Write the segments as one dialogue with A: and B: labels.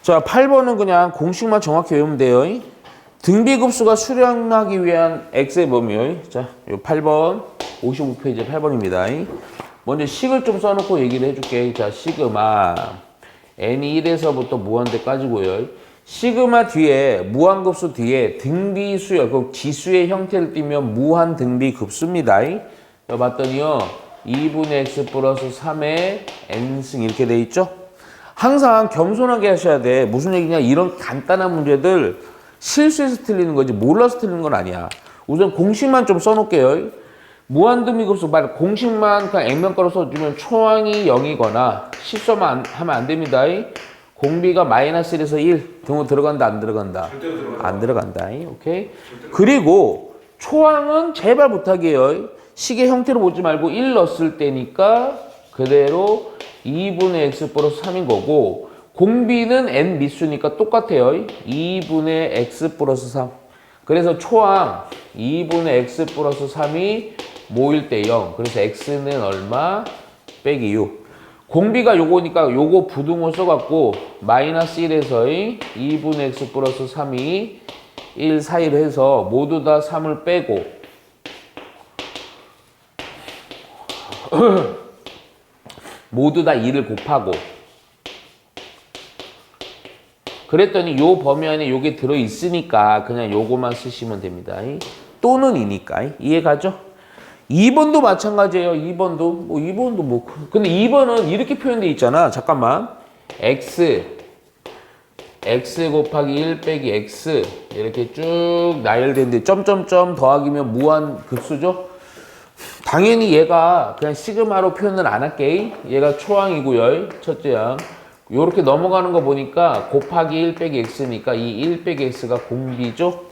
A: 자, 8번은 그냥 공식만 정확히 외우면 돼요. 등비급수가 수렴하기 위한 x의 범위요. 자, 요 8번, 55페이지 8번입니다. 먼저 식을 좀 써놓고 얘기를 해줄게. 자, 시그마 n이 1에서부터 무한대까지고요. 시그마 뒤에 무한급수 뒤에 등비수요, 그 지수의 형태를 띠면 무한 등비급수입니다. 봤더니요 2분의 x 플러스 3의 n승 이렇게 돼 있죠. 항상 겸손하게 하셔야 돼. 무슨 얘기냐, 이런 간단한 문제들 실수해서 틀리는 거지 몰라서 틀리는 건 아니야. 우선 공식만 좀 써놓을게요. 무한등비급수 말 공식만 그냥 액면가로 써주면 초항이 0이거나 실수만 하면 안 됩니다. 공비가 마이너스 1에서 1 등호 들어간다 안 들어간다? 안 들어간다. 오케이. 그리고 초항은 제발 부탁이에요. 식의 형태로 보지 말고 1 넣었을 때니까 그대로 2분의 x 플러스 3인 거고, 공비는 n 미수니까 똑같아요. 2분의 x 플러스 3. 그래서 초항 2분의 x 플러스 3이 모일 때 0. 그래서 x는 얼마? 빼기 6. 공비가 요거니까 요거 부등호 써갖고 마이너스 1에서 2분의 x 플러스 3이 1 사이로 해서 모두 다 3을 빼고 모두 다 2를 곱하고 그랬더니 요 범위 안에 요게 들어있으니까 그냥 요거만 쓰시면 됩니다. 또는 이니까. 이해가죠? 2번도 마찬가지예요. 2번도 뭐 근데 2번은 이렇게 표현되어 있잖아. 잠깐만. x 곱하기 1 빼기 x 이렇게 쭉 나열되는데 점점점 더하기면 무한급수죠? 당연히 얘가 그냥 시그마로 표현을 안 할게. 얘가 초항이고요. 첫째 항. 요렇게 넘어가는 거 보니까 곱하기 1 빼기 x니까 이 1 빼기 x가 공비죠.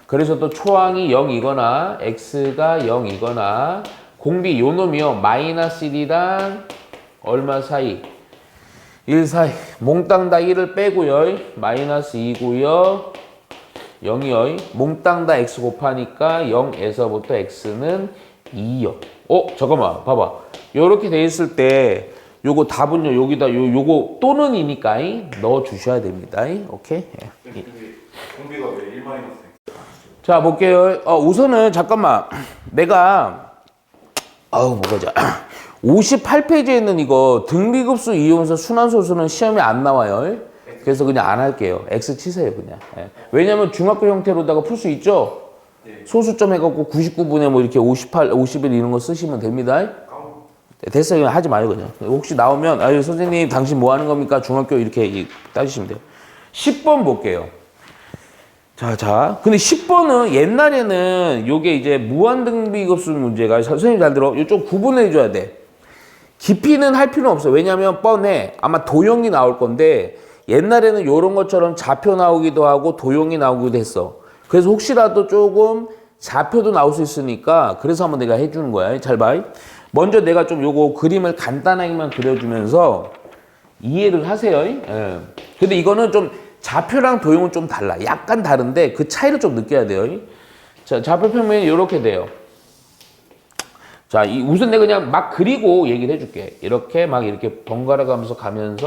A: 그래서 또 초항이 0이거나 x가 0이거나 공비 요 놈이요. 마이너스 1이랑 얼마 사이? 1 사이. 몽땅 다 1을 빼고요. 마이너스 2고요. 0이요. 몽땅 다 x 곱하니까 0에서부터 x는 2요. 잠깐만 봐봐. 요렇게 돼 있을 때 요거 답은요 여기다 요거 또는 이니까 넣어 주셔야 됩니다. 오케이.
B: 근데 공비가 왜 1 마이너스?
A: 자 볼게요. 우선은 잠깐만 내가 뭐가자 58페이지에는 이거 등비급수 이용해서 순환소수는 시험에 안 나와요. 그래서 그냥 안 할게요. X 치세요 그냥. 왜냐면 중학교 형태로다가 풀 수 있죠. 소수점 해갖고 99분에 뭐 이렇게 58, 51 이런 거 쓰시면 됩니다. 됐어요. 하지 마요 그냥. 혹시 나오면 아유 선생님 당신 뭐 하는 겁니까? 중학교 이렇게 따지시면 돼요. 10번 볼게요. 자. 근데 10번은 옛날에는 요게 이제 무한등비급수 문제가 선생님 잘 들어. 요쪽 구분해 줘야 돼. 깊이는 할 필요는 없어. 왜냐면 뻔해. 아마 도형이 나올 건데 옛날에는 요런 것처럼 좌표 나오기도 하고 도형이 나오기도 했어. 그래서 혹시라도 조금 좌표도 나올 수 있으니까 그래서 한번 내가 해주는 거야. 잘 봐. 먼저 내가 좀 요거 그림을 간단하게만 그려주면서 이해를 하세요. 근데 이거는 좀 좌표랑 도형은 좀 달라. 약간 다른데 그 차이를 좀 느껴야 돼요. 자, 좌표 평면이 이렇게 돼요. 자, 우선 내가 그냥 막 그리고 얘기를 해줄게. 이렇게 번갈아 가면서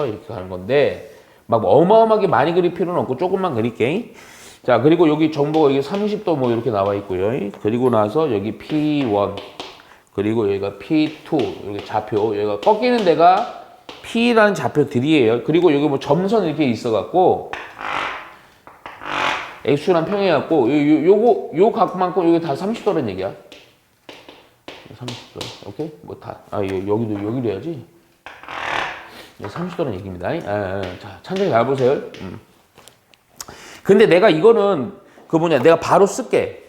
A: 이렇게 가는 건데 막 어마어마하게 많이 그릴 필요는 없고 조금만 그릴게. 자, 그리고 여기 정보가 여기 30도 뭐 이렇게 나와 있고요. 그리고 나서 여기 P1 그리고 여기가 P2 여기 좌표 여기가 꺾이는 데가 P라는 좌표들이에요. 그리고 여기 뭐 점선 이렇게 있어갖고 X랑 평해갖고 요 각만큼 여기 다 30도라는 얘기야. 30도. 오케이? 뭐 다 여기도 해야지. 30도라는 얘기입니다. 자, 천천히 잘 보세요. 근데 내가 이거는 내가 바로 쓸게.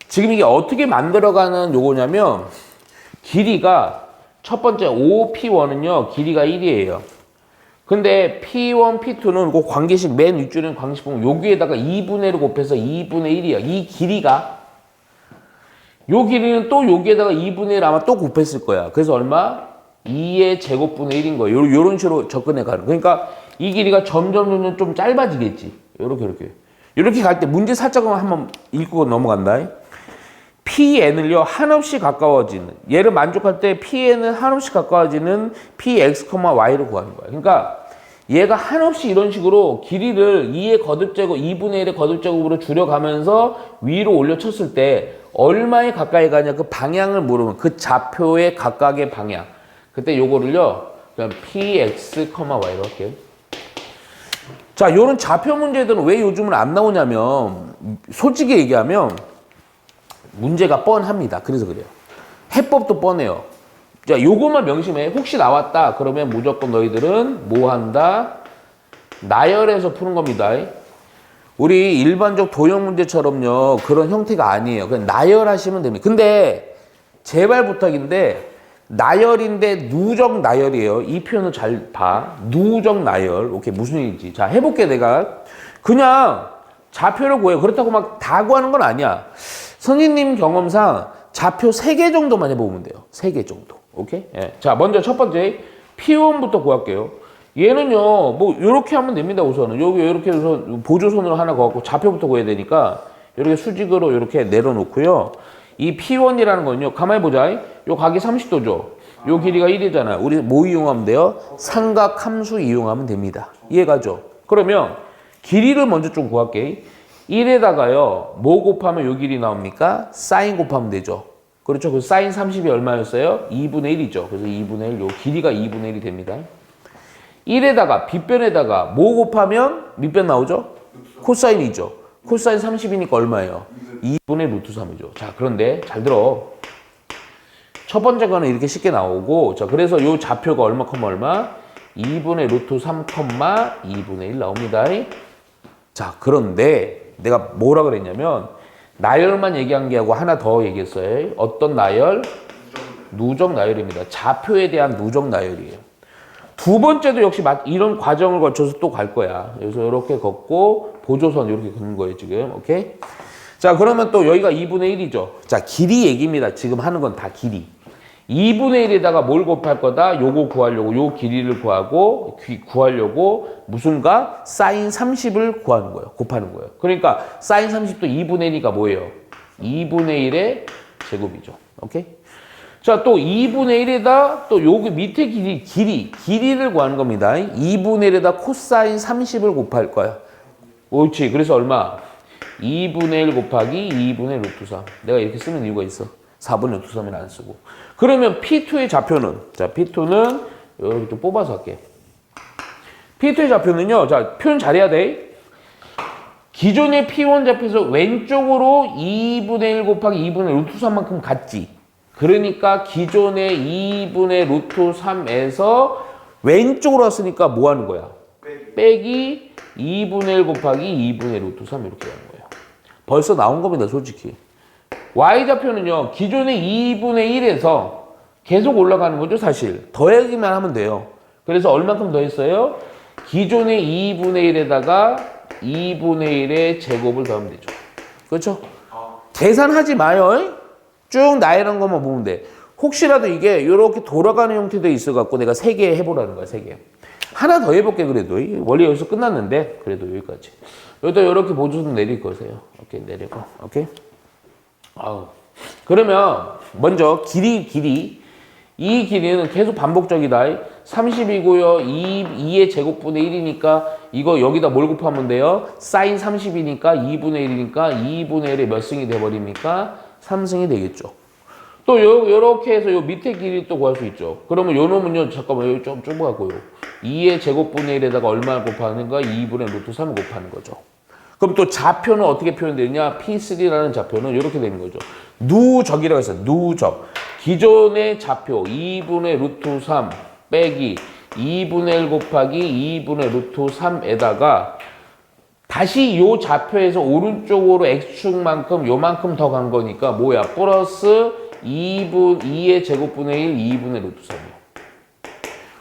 A: 지금 이게 어떻게 만들어가는 요거냐면 길이가 첫 번째 OP1은요 길이가 1이에요. 근데 P1, P2는 그 관계식 맨 윗줄은 관계식 보면 여기에다가 2분의 1을 곱해서 2분의 1이야. 이 길이가 요 길이는 또 여기에다가 2분의 1 아마 또 곱했을 거야. 그래서 얼마? 2의 제곱분의 1인 거예요. 요런 식으로 접근해 가는. 그러니까 이 길이가 점점 좀 짧아지겠지. 요렇게 갈 때 문제 살짝만 한번 읽고 넘어간다. PN을요 한없이 가까워지는 얘를 만족할 때 PN은 한없이 가까워지는 PX, Y를 구하는 거야. 그러니까 얘가 한없이 이런 식으로 길이를 2의 거듭제곱, 2분의 1의 거듭제곱으로 줄여가면서 위로 올려쳤을 때 얼마에 가까이 가냐 그 방향을 모르면 그 좌표의 각각의 방향. 그때 요거를요 그냥 px, y로 할게요. 자, 요런 좌표 문제들은 왜 요즘은 안 나오냐면 솔직히 얘기하면 문제가 뻔합니다. 그래서 그래요. 해법도 뻔해요. 자, 요것만 명심해. 혹시 나왔다 그러면 무조건 너희들은 뭐 한다? 나열해서 푸는 겁니다. 우리 일반적 도형 문제처럼요 그런 형태가 아니에요. 그냥 나열하시면 됩니다. 근데 제발 부탁인데 나열인데 누적 나열이에요. 이 표현을 잘 봐. 누적 나열. 오케이, 무슨 얘기인지. 자, 해볼게 내가. 그냥 좌표를 구해요. 그렇다고 막 다 구하는 건 아니야. 선생님 경험상 좌표 3개 정도만 해보면 돼요. 3개 정도. 오케이? 예. 자, 먼저 첫 번째 P1부터 구할게요. 얘는요, 뭐 요렇게 하면 됩니다. 우선은 여기 이렇게 해서 보조선으로 하나 구하고 좌표부터 구해야 되니까 이렇게 수직으로 이렇게 내려놓고요. 이 P1이라는 건요, 가만히 보자. 요 각이 30도죠. 요 길이가 1이잖아. 우리 뭐 이용하면 돼요? 삼각 함수 이용하면 됩니다. 이해가죠? 그러면 길이를 먼저 좀 구할게. 1에다가요, 뭐 곱하면 요 길이 나옵니까? 사인 곱하면 되죠. 그렇죠? 그 사인 30이 얼마였어요? 2분의 1이죠. 그래서 2분의 1, 요 길이가 2분의 1이 됩니다. 1에다가 빗변에다가 뭐 곱하면 밑변 나오죠? 코사인이죠. 코사인 30이니까 얼마예요? 2분의 루트 3이죠. 자, 그런데 잘 들어. 첫 번째 거는 이렇게 쉽게 나오고, 자, 그래서 요 좌표가 얼마, 얼마? 2분의 루트 3, 2분의 1 나옵니다. 자, 그런데 내가 뭐라 그랬냐면, 나열만 얘기한 게 하고 하나 더 얘기했어요. 어떤 나열? 누적 나열입니다. 좌표에 대한 누적 나열이에요. 두 번째도 역시 이런 과정을 거쳐서 또 갈 거야. 그래서 이렇게 걷고 보조선 이렇게 걷는 거예요, 지금. 오케이? 자, 그러면 또 여기가 2분의 1이죠. 자, 길이 얘기입니다. 지금 하는 건 다 길이. 2분의 1에다가 뭘 곱할 거다? 요거 구하려고, 요 길이를 구하려고 무슨가? 사인 30을 구하는 거예요. 곱하는 거예요. 그러니까 사인 30도 2분의 1이니까 뭐예요? 2분의 1의 제곱이죠. 오케이? 자, 또 2분의 1에다 또 여기 밑에 길이를 구하는 겁니다. 2분의 1에다 코사인 30을 곱할 거야. 옳지. 그래서 얼마? 2분의 1 곱하기 2분의 루트 3. 내가 이렇게 쓰는 이유가 있어. 4분의 루트 3을 안 쓰고. 그러면 P2의 좌표는? 자, P2는 이렇게 좀 뽑아서 할게. P2의 좌표는요. 자, 표현 잘해야 돼. 기존의 P1 좌표에서 왼쪽으로 2분의 1 곱하기 2분의 루트 3만큼 갔지. 그러니까 기존의 2분의 루트 3에서 왼쪽으로 왔으니까 뭐 하는 거야? 빼기 2분의 1 곱하기 2분의 루트 3 이렇게 하는 거예요. 벌써 나온 겁니다, 솔직히. Y좌표는요, 기존의 2분의 1에서 계속 올라가는 거죠, 사실. 더하기만 하면 돼요. 그래서 얼만큼 더했어요? 기존의 2분의 1에다가 2분의 1의 제곱을 더하면 되죠. 그렇죠? 계산하지 마요. 쭉 나열한 것만 보면 돼. 혹시라도 이게 이렇게 돌아가는 형태도 있어갖고 내가 3개 해보라는 거야, 3개. 하나 더 해볼게, 그래도. 원래 여기서 끝났는데, 그래도 여기까지. 여기다 이렇게 보조선 내릴 거세요. 오케이, 내리고. 오케이? 그러면, 먼저, 길이. 이 길이는 계속 반복적이다. 30이고요. 2의 제곱분의 1이니까, 이거 여기다 뭘 곱하면 돼요? 사인 30이니까 2분의 1이니까 2분의 1의 몇 승이 돼버립니까? 3승이 되겠죠. 또 요렇게 해서 요 밑에 길이 또 구할 수 있죠. 그러면 요 놈은요, 잠깐만, 여기 좀 좁아갖고요. 2의 제곱분의 1에다가 얼마를 곱하는가? 2분의 루트 3을 곱하는 거죠. 그럼 또 좌표는 어떻게 표현되느냐? P3라는 좌표는 이렇게 되는 거죠. 누적이라고 했어요. 누적. 기존의 좌표 2분의 루트 3 빼기 2분의 1 곱하기 2분의 루트 3에다가 다시 요 좌표에서 오른쪽으로 x축만큼 요만큼 더 간 거니까 뭐야? 플러스 2의 제곱분의 1, 2분의 루트 3이요.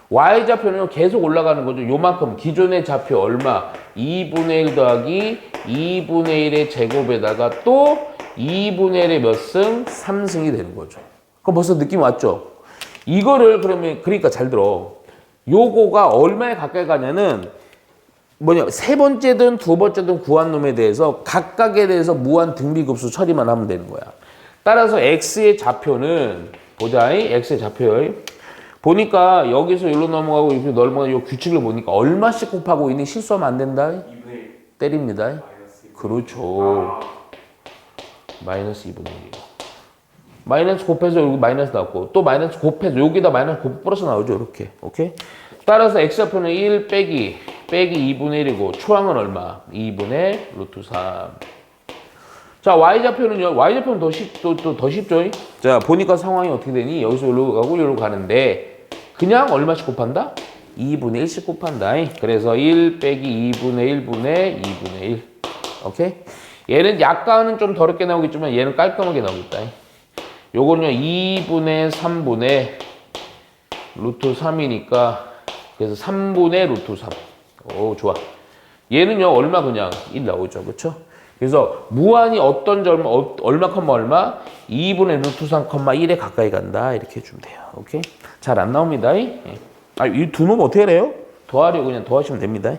A: y좌표는 계속 올라가는 거죠. 요만큼 기존의 좌표 얼마? 2분의 1 더하기 2분의 1의 제곱에다가 또 2분의 1의 몇 승? 3승이 되는 거죠. 그럼 벌써 느낌 왔죠? 이거를 그러면 그러니까 잘 들어. 요거가 얼마에 가까이 가냐는 세 번째든 두 번째든 구한 놈에 대해서 각각에 대해서 무한 등비급수 처리만 하면 되는 거야. 따라서 x의 좌표는 보자. x의 좌표 보니까 여기서 여기로 넘어가고 이렇게 넘어가는 이 규칙을 보니까 얼마씩 곱하고 있니? 실수하면 안 된다.
B: 2분의 1
A: 때립니다.
B: 마이너스 2.
A: 그렇죠. 마이너스 2분의 1이요. 마이너스 곱해서 여기 마이너스 나왔고 또 마이너스 곱해서 여기다 마이너스 곱 플러스 나오죠. 이렇게. 오케이? 따라서 x좌표는 1 빼기 2분의 1이고 초항은 얼마? 2분의 루트 3. 자, y좌표는요. y좌표는 더 쉽죠. 자, 보니까 상황이 어떻게 되니? 여기서 여기로 가고 여기로 가는데 그냥 얼마씩 곱한다? 2분의 1씩 곱한다. 그래서 1 빼기 2분의 1분의 2분의 1. 오케이? 얘는 약간은 좀 더럽게 나오겠지만 얘는 깔끔하게 나오겠다. 요거는요 2분의 3분의 루트 3이니까 그래서 3분의 루트 3. 오, 좋아. 얘는요 얼마 그냥 1 나오죠. 그렇죠? 그래서 무한히 어떤 점 얼마 컴마 얼마 2분의 루트 3 컴마 1에 가까이 간다. 이렇게 해주면 돼요. 오케이? 잘 안 나옵니다. 예. 아, 이 두 놈 어떻게 해요? 더하려고 그냥 더하시면 됩니다.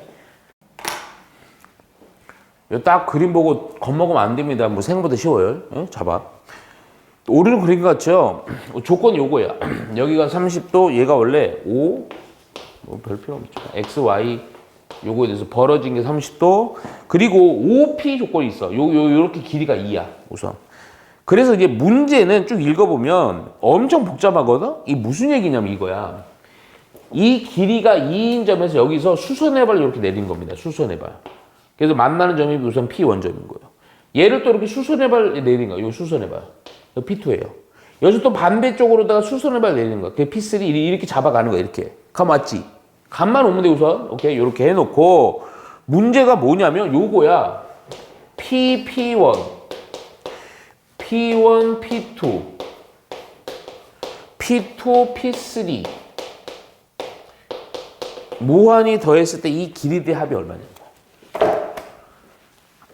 A: 딱 그림 보고 겁먹으면 안 됩니다. 뭐 생각보다 쉬워요. 예? 잡아. 오르는 그림 같죠? 조건이 요거야. 여기가 30도, 얘가 원래 5, 뭐 별 필요 없죠. x, y, 요거에 대해서 벌어진 게 30도, 그리고 OP 조건이 있어. 요렇게 길이가 2야, 우선. 그래서 이제 문제는 쭉 읽어보면 엄청 복잡하거든? 이 무슨 얘기냐면 이거야. 이 길이가 2인 점에서 여기서 수선해발 이렇게 내린 겁니다. 수선해발. 그래서 만나는 점이 우선 P1점인 거예요. 얘를 또 이렇게 수선해발 내린 거야. 요 수선해발. P2예요. 여기서 또 반대쪽으로다가 수선해발 내리는 거야. 그게 P3 이렇게 잡아가는 거야. 이렇게. 감 맞지? 감만 오면 돼 우선. 오케이. 이렇게 해놓고 문제가 뭐냐면 요거야. P1, P1, P2, P2, P3 무한히 더했을 때 이 길이의 합이 얼마냐.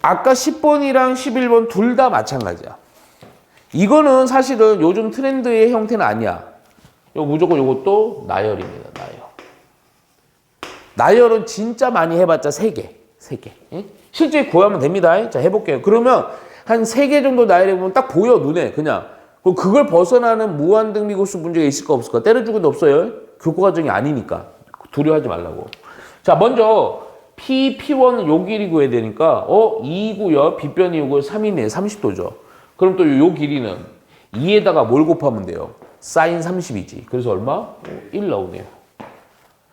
A: 아까 10번이랑 11번 둘 다 마찬가지야. 이거는 사실은 요즘 트렌드의 형태는 아니야. 무조건 요것도 나열입니다. 나열은 진짜 많이 해봤자 3개. 응? 실제 구하면 됩니다. 자, 해볼게요. 그러면 한 3개 정도 나열해보면 딱 보여, 눈에. 그냥. 그걸 벗어나는 무한등비급수 문제가 있을까 없을까? 때려주고도 없어요. 교과과정이 아니니까. 두려워하지 말라고. 자, 먼저 P1은 요 길이 구해야 되니까 2고요. 빗변이 요거 3이네. 30도죠. 그럼 또 요 길이는 2에다가 뭘 곱하면 돼요? 사인 30이지. 그래서 얼마? 1 나오네요.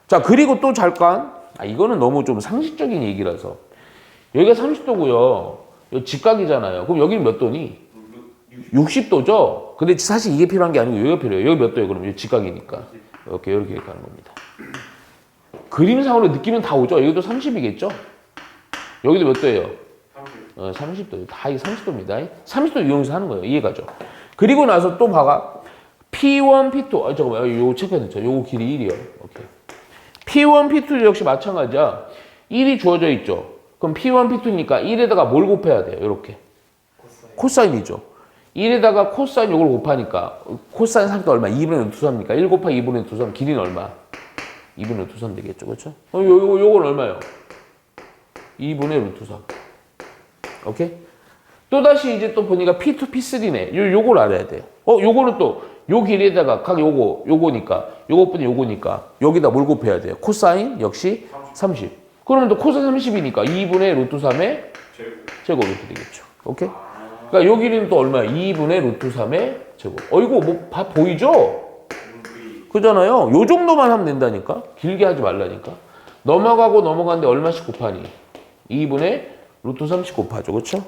A: 자, 그리고 또 잠깐. 이거는 너무 좀 상식적인 얘기라서. 여기가 30도고요. 여기 직각이잖아요. 그럼 여기는 몇 도니? 60도죠? 근데 사실 이게 필요한 게 아니고 여기가 필요해요. 여기 몇 도예요? 그럼 여기 직각이니까. 이렇게 가는 겁니다. 그림상으로 느끼면 다 오죠? 여기도 30이겠죠? 여기도 몇 도예요? 30도. 다 이게 30도입니다. 30도 이용해서 하는 거예요. 이해가죠? 그리고 나서 또 봐가. P1, P2. 잠깐만. 요거 체크해야 되죠? 요거 길이 1이요. 오케이. P1, P2 역시 마찬가지야. 1이 주어져 있죠? 그럼 P1, P2니까 1에다가 뭘 곱해야 돼요? 이렇게. 코사인이죠. 1에다가 코사인 요걸 곱하니까 코사인 30도 얼마? 2분의 루트 3입니까? 1 곱하기 2분의 루트 3 길이는 얼마? 2분의 루트 3 되겠죠, 그렇죠? 요건 얼마예요? 2분의 루트 3. 오케이? 또다시 이제 또 보니까 P2, P3네. 요걸 알아야 돼요. 요거는 또 요 길이에다가 각 요거니까 요것분이 요거니까 여기다 뭘 곱해야 돼요? 코사인 역시 30. 그러면 또 코사인 30이니까 2분의 루트 3의 제곱 이렇게 되겠죠. 오케이? 그러니까 요 길이는 또 얼마야? 2분의 루트 3의 제곱. 이거 뭐 보이죠? 그잖아요. 요 정도만 하면 된다니까. 길게 하지 말라니까. 넘어가는데 얼마씩 곱하니? 2분의 루트 30 곱하죠. 그렇죠?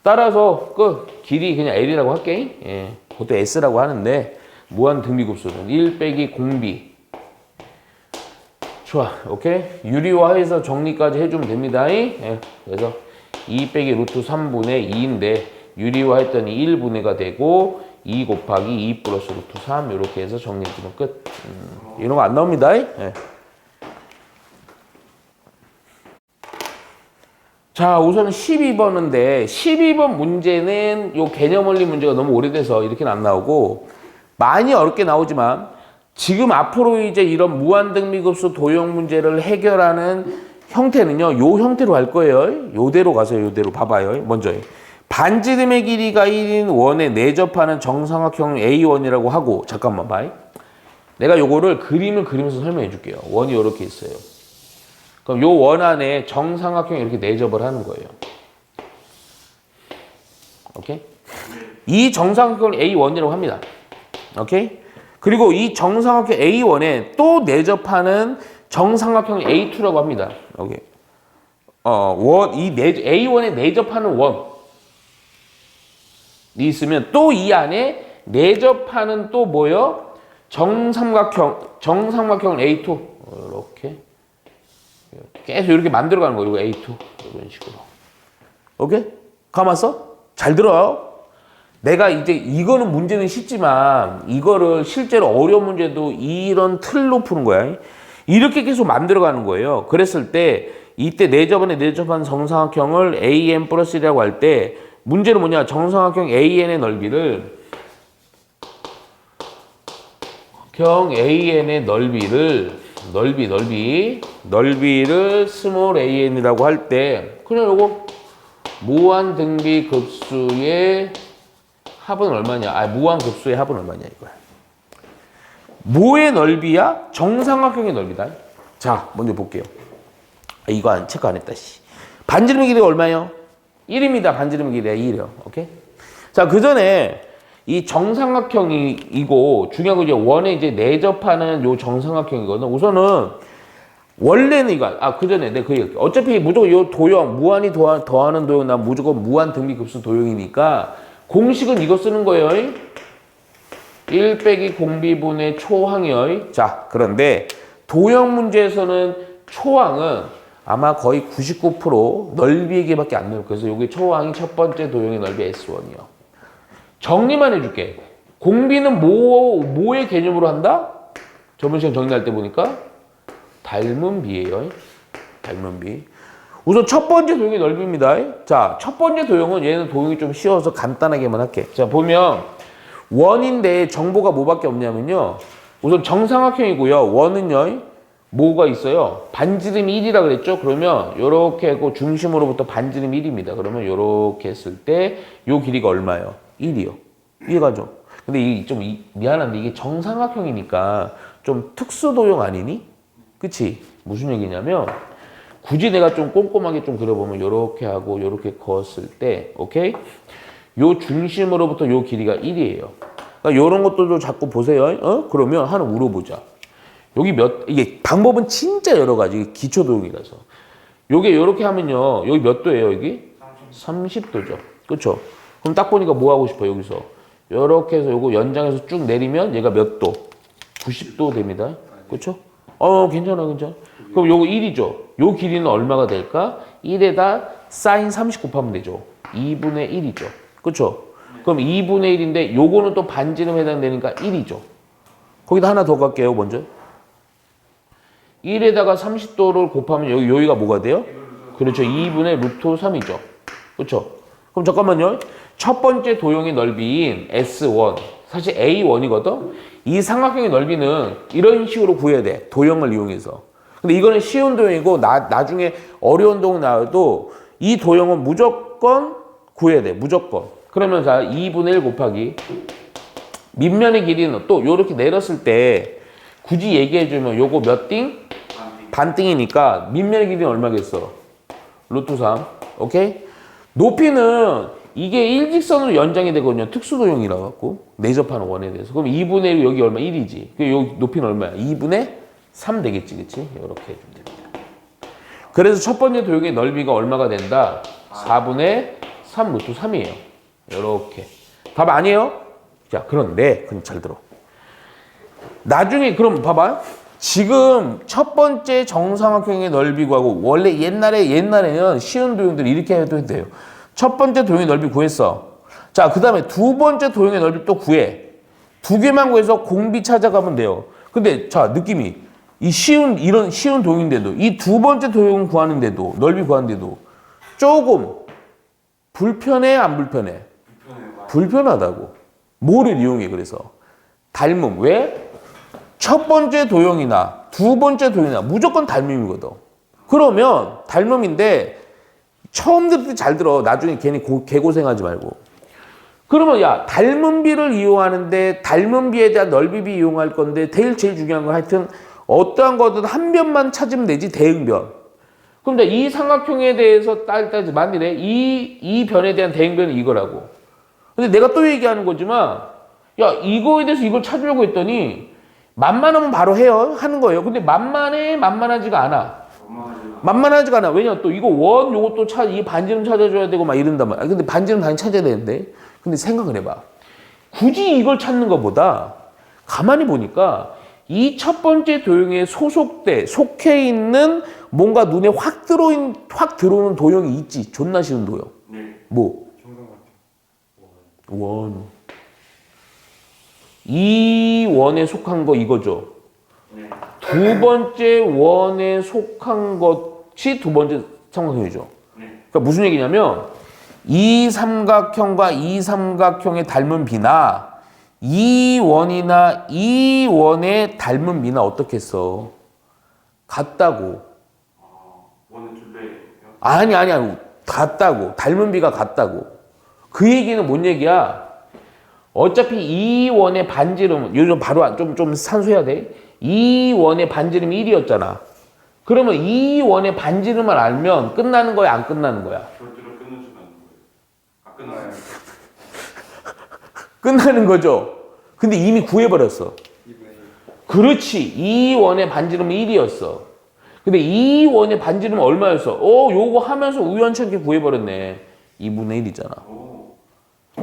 A: 따라서 길이 그냥 L이라고 할게. 예. 그것도 S라고 하는데 무한 등비급수는 1 빼기 공비. 좋아. 오케이? 유리화해서 정리까지 해주면 됩니다. 예. 그래서 2 빼기 루트 3분의 2인데 유리화했더니 1분의가 되고 2 곱하기 2 플러스 루트 3 이렇게 해서 정리해주면 끝. 이런 거 안 나옵니다. 예. 자, 우선 12번인데 12번 문제는 요 개념 원리 문제가 너무 오래돼서 이렇게는 안 나오고 많이 어렵게 나오지만 지금 앞으로 이제 이런 무한등비급수 도형 문제를 해결하는 형태는요. 요 형태로 갈 거예요. 요대로 가세요. 요대로 봐봐요. 먼저 반지름의 길이가 1인 원에 내접하는 정삼각형 A1이라고 하고 잠깐만 봐요. 내가 요거를 그림을 그리면서 설명해 줄게요. 원이 이렇게 있어요. 그럼 요 원 안에 정삼각형이 이렇게 내접을 하는 거예요. 오케이? 이 정삼각형을 A1이라고 합니다. 오케이? 그리고 이 정삼각형 A1에 또 내접하는 정삼각형 A2라고 합니다. 오케이. A1에 내접하는 원이 있으면 또 이 안에 내접하는 또 뭐요? 정삼각형을 A2 이렇게 계속 이렇게 만들어가는 거예요. A2 이런 식으로. 오케이? 가만있어? 잘 들어요. 내가 이제 이거는 문제는 쉽지만 이거를 실제로 어려운 문제도 이런 틀로 푸는 거야. 이렇게 계속 만들어가는 거예요. 그랬을 때 이때 내접한 정삼각형을 AN 플러스 1이라고 할 때 문제는 뭐냐? 정삼각형 AN의 넓이를 AN의 넓이를 스몰 AN이라고 할 때 그냥 요거 무한 등비 급수의 합은 얼마냐? 무한 급수의 합은 얼마냐 이거야. 뭐의 넓이야? 정삼각형의 넓이다. 자, 먼저 볼게요. 이거 체크 안 했다. 반지름의 길이가 얼마예요? 1입니다. 반지름의 길이가 2이래요. 오케이? 자, 그 전에 이 정삼각형이고 중요한 건 이제 원에 이제 내접하는 요 정삼각형이거든. 우선은 원래는 이거 그 전에 내가 그 얘기. 어차피 무조건 요 도형 무한히 더하는 도형 난 무조건 무한 등비급수 도형이니까 공식은 이거 쓰는 거예요. 1 빼기 공비분의 초항이요. 자, 그런데 도형 문제에서는 초항은 아마 거의 99% 넓이 얘기밖에 안 나올 거예요. 그래서 여기 초항이 첫 번째 도형의 넓이 S1이요. 정리만 해줄게. 공비는 뭐의 개념으로 한다? 저번 시간 정리할 때 보니까 닮은 비예요. 닮은 비. 우선 첫 번째 도형의 넓이입니다. 자, 첫 번째 도형은 얘는 도형이 좀 쉬워서 간단하게만 할게. 자, 보면 원인데 정보가 뭐밖에 없냐면요. 우선 정삼각형이고요. 원은요. 뭐가 있어요? 반지름이 1이라 그랬죠? 그러면 요렇게 하고 중심으로부터 반지름이 1입니다. 그러면 요렇게 했을 때 요 길이가 얼마예요? 1이요. 이해가죠? 근데 이게 좀 미안한데 이게 정삼각형이니까 좀 특수 도형 아니니? 그치? 무슨 얘기냐면 굳이 내가 좀 꼼꼼하게 좀 그려보면 요렇게 하고 요렇게 그었을 때 오케이? 요 중심으로부터 요 길이가 1이에요. 그러니까 요런 것들도 자꾸 보세요. 그러면 하나 물어보자. 여기 이게 방법은 진짜 여러 가지 기초 도형이라서 요게 요렇게 하면요. 여기 몇 도예요, 여기? 30도죠. 그쵸? 그럼 딱 보니까 뭐 하고 싶어, 여기서? 요렇게 해서 요거 연장해서 쭉 내리면 얘가 몇 도? 90도 됩니다. 그쵸? 괜찮아. 그럼 요거 1이죠. 요 길이는 얼마가 될까? 1에다 사인 30 곱하면 되죠. 2분의 1이죠. 그쵸? 그럼 2분의 1인데 요거는 또 반지름 해당되니까 1이죠. 거기다 하나 더 갈게요, 먼저. 1에다가 30도를 곱하면 여기가 뭐가 돼요? 그렇죠. 2분의 루트 3이죠. 그렇죠. 그럼 잠깐만요. 첫 번째 도형의 넓이인 S1, 사실 A1이거든. 이 삼각형의 넓이는 이런 식으로 구해야 돼. 도형을 이용해서. 근데 이거는 쉬운 도형이고 나중에 어려운 도형 나와도 이 도형은 무조건 구해야 돼. 무조건. 그러면 자 2분의 1 곱하기 밑면의 길이는 또 이렇게 내렸을 때 굳이 얘기해주면 요거 몇 띵? 반띵이니까 밑면의 길이는 얼마겠어? 루트 3. 오케이? 높이는 이게 일직선으로 연장이 되거든요. 특수도형이라 갖고 내접하는 원에 대해서. 그럼 2분의 1 여기 얼마? 1이지. 여기 높이는 얼마야? 2분의 3 되겠지. 그치? 이렇게 해주면 됩니다. 그래서 첫 번째 도형의 넓이가 얼마가 된다? 4분의 3 루트 3이에요. 이렇게. 답 아니에요? 자, 그런데 잘 들어. 나중에 그럼 봐봐. 지금 첫 번째 정삼각형의 넓이 구하고 원래 옛날에는 쉬운 도형들이 이렇게 해도 돼요. 첫 번째 도형의 넓이 구했어. 자, 그 다음에 두 번째 도형의 넓이 또 구해. 두 개만 구해서 공비 찾아가면 돼요. 근데 자, 느낌이 이런 쉬운 도형인데도 이 두 번째 도형 구하는데도 넓이 구하는데도 조금 불편해 안 불편해? 불편하다고. 뭐를 이용해 그래서? 닮음. 왜? 첫 번째 도형이나 두 번째 도형이나 무조건 닮음이거든. 그러면 닮음인데 처음 들을 때 잘 들어. 나중에 괜히 개고생하지 말고. 그러면 야 닮은 비를 이용하는데 닮은 비에 대한 넓이비 이용할 건데 제일 중요한 건 하여튼 어떠한 거든 한 변만 찾으면 되지 대응변. 그럼 이 삼각형에 대해서 따지 만일에 이 변에 대한 대응변은 이거라고. 근데 내가 또 얘기하는 거지만 야 이거에 대해서 이걸 찾으려고 했더니 만만하면 바로 해요. 하는 거예요. 근데 만만하지가 않아. 만만하지가 않아. 왜냐 또 이거 요것도 이 반지름 찾아줘야 되고 막 이런단 말이야. 근데 반지름 당연히 찾아야 되는데. 근데 생각을 해봐. 굳이 이걸 찾는 것보다 가만히 보니까 이 첫 번째 도형에 속해 있는 뭔가 눈에 확 들어오는 도형이 있지. 존나 쉬운 도형.
B: 네.
A: 뭐? 원. 이 원에 속한 거 이거죠.
B: 네.
A: 두 번째 원에 속한 것이 두 번째 삼각형이죠.
B: 네.
A: 그러니까 무슨 얘기냐면 이 삼각형과 이 삼각형의 닮은 비나 이 원이나 이 원의 닮은 비나 어떻게 써? 같다고.
B: 원은 둘레요?
A: 아니. 같다고. 닮은 비가 같다고. 그 얘기는 뭔 얘기야? 어차피 이 원의 반지름은 요즘 바로 좀 산수해야 돼. 이 원의 반지름이 1이었잖아. 그러면 이 원의 반지름을 알면 끝나는 거야, 안 끝나는 거야?
B: 절대로 끊어주면 안 돼요. 아, 끝나요.
A: 끝나는 거죠. 근데 이미 구해버렸어. 그렇지. 이 원의 반지름은 1이었어. 근데 이 원의 반지름은 얼마였어? 요거 하면서 우연찮게 구해버렸네. 2분의 1이잖아.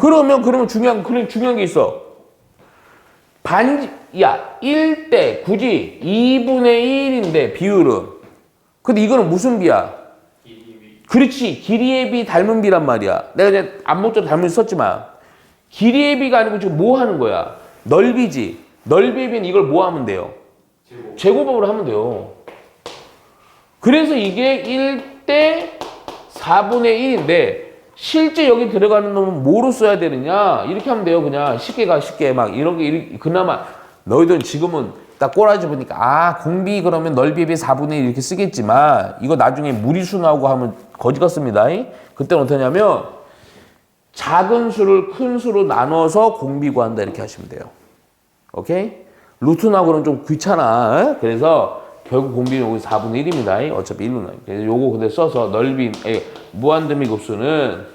A: 그러면 중요한 게 있어. 1대 굳이 2분의 1인데 비율은. 근데 이거는 무슨 비야? 그렇지. 길이의 비 닮은 비란 말이야. 내가 이제 암목적으로 닮은 비 썼지만 길이의 비가 아니고 지금 뭐 하는 거야? 넓이지. 넓이의 비는 이걸 뭐 하면 돼요? 제곱법으로 하면 돼요. 그래서 이게 1대 4분의 1인데 실제 여기 들어가는 놈은 뭐로 써야 되느냐? 이렇게 하면 돼요. 그냥 쉽게 막 이런 게 그나마 너희들은 지금은 딱 꼬라지 보니까 공비 그러면 넓이에 비해 4분의 1 이렇게 쓰겠지만 이거 나중에 무리수 나오고 하면 거지 같습니다. 그때는 어떠냐면 작은 수를 큰 수로 나눠서 공비 구한다 이렇게 하시면 돼요. 오케이? 루트 나오고는 좀 귀찮아. 그래서 결국 공비는 여기 4분의 1입니다. 어차피 1로 나요. 그래서 요거 그대로 써서 무한등비 곱수는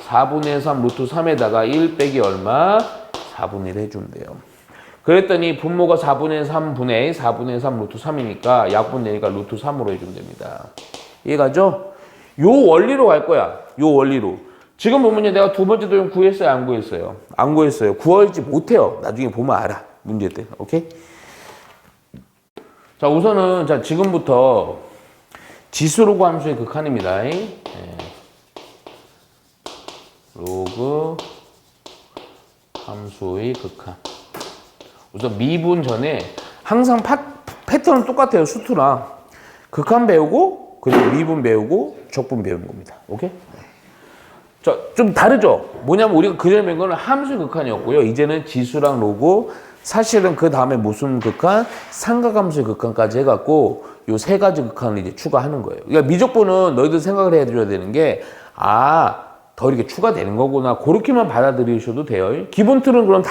A: 4분의 3 루트 3에다가 1 빼기 얼마? 4분의 1 해주면 돼요. 그랬더니 분모가 4분의 3분의 4분의 3 루트 3이니까 약분되니까 루트 3으로 해주면 됩니다. 이해가죠? 요 원리로 갈 거야. 요 원리로. 지금 보면요. 내가 두 번째 도형 구했어요? 안 구했어요? 안 구했어요. 구하지 못해요. 나중에 보면 알아. 문제 때. 오케이? 자, 우선은 지금부터 지수로그 함수의 극한입니다. 네. 로그 함수의 극한. 우선 미분 전에 항상 패턴은 똑같아요. 수투랑. 극한 배우고 그리고 미분 배우고 적분 배우는 겁니다. 오케이? 자, 좀 다르죠? 뭐냐면 우리가 그전에 배운 거는 함수의 극한이었고요. 이제는 지수랑 로그, 사실은 그 다음에 무슨 극한? 삼각함수의 극한까지 해갖고 요 세 가지 극한을 이제 추가하는 거예요. 그러니까 미적분은 너희들 생각을 해줘야 되는 게 더 이렇게 추가되는 거구나. 그렇게만 받아들이셔도 돼요. 기본 틀은 그럼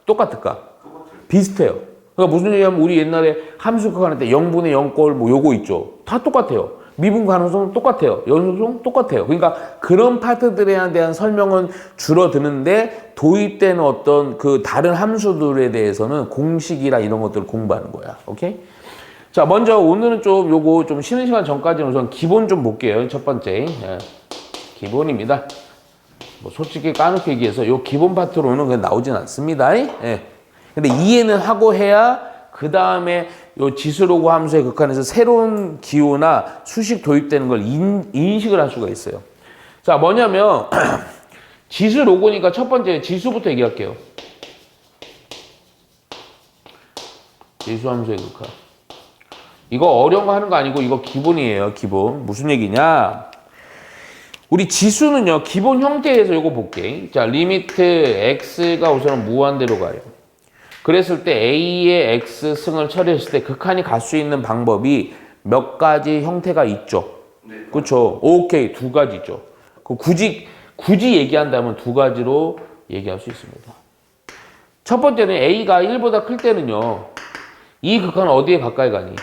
A: 똑같을까? 비슷해요. 그러니까 무슨 얘기냐면 우리 옛날에 함수 극한할 때 0분의 0꼴 뭐 요거 있죠. 다 똑같아요. 미분 가능성은 똑같아요. 연속성 똑같아요. 그러니까 그런 파트들에 대한 설명은 줄어드는데 도입된 어떤 그 다른 함수들에 대해서는 공식이나 이런 것들을 공부하는 거야. 오케이? 자, 먼저 오늘은 요거 쉬는 시간 전까지는 우선 기본 좀 볼게요. 첫 번째. 기본입니다. 뭐 솔직히 까놓게 얘기해서 요 기본 파트로는 그냥 나오진 않습니다. 근데 이해는 하고 해야 그 다음에 요 지수로그 함수의 극한에서 새로운 기호나 수식 도입되는 걸 인식을 할 수가 있어요. 자, 뭐냐면 지수로그니까 첫 번째 지수부터 얘기할게요. 지수 함수의 극한. 이거 어려운 거 하는 거 아니고 이거 기본이에요. 기본. 무슨 얘기냐? 우리 지수는요. 기본 형태에서 이거 볼게. 자, 리미트 x가 우선 무한대로 가요. 그랬을 때 A의 X승을 처리했을 때 극한이 갈 수 있는 방법이 몇 가지 형태가 있죠.
B: 네.
A: 그렇죠. 오케이. 두 가지죠. 굳이 얘기한다면 두 가지로 얘기할 수 있습니다. 첫 번째는 A가 1보다 클 때는요. 이 극한은 어디에 가까이 가니?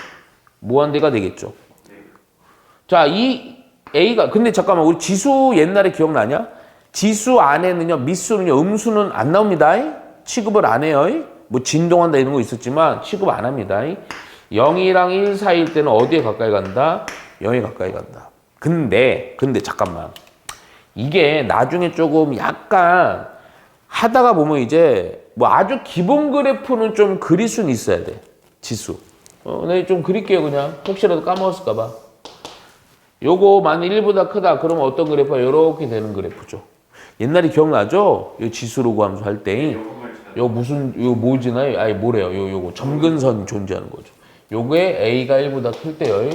A: 무한대가 되겠죠. 자, 이 A가 근데 잠깐만 우리 지수 옛날에 기억나냐? 지수 안에는요. 미수는요. 음수는 안 나옵니다. 취급을 안 해요. 뭐 진동한다 이런 거 있었지만 취급 안 합니다. 0이랑 1 사이일 때는 어디에 가까이 간다? 0에 가까이 간다. 근데 잠깐만. 이게 나중에 조금 약간 하다가 보면 이제 뭐 아주 기본 그래프는 좀 그릴 수는 있어야 돼. 지수. 네, 좀 그릴게요, 그냥. 혹시라도 까먹었을까봐. 요거 만약 1보다 크다, 그러면 어떤 그래프가 이렇게 되는 그래프죠. 옛날에 기억나죠? 요 지수로 구함수 할 때. 요 뭐지나요? 아니, 뭐래요? 요거 점근선이 존재하는 거죠. 요게 A가 1보다 클 때요.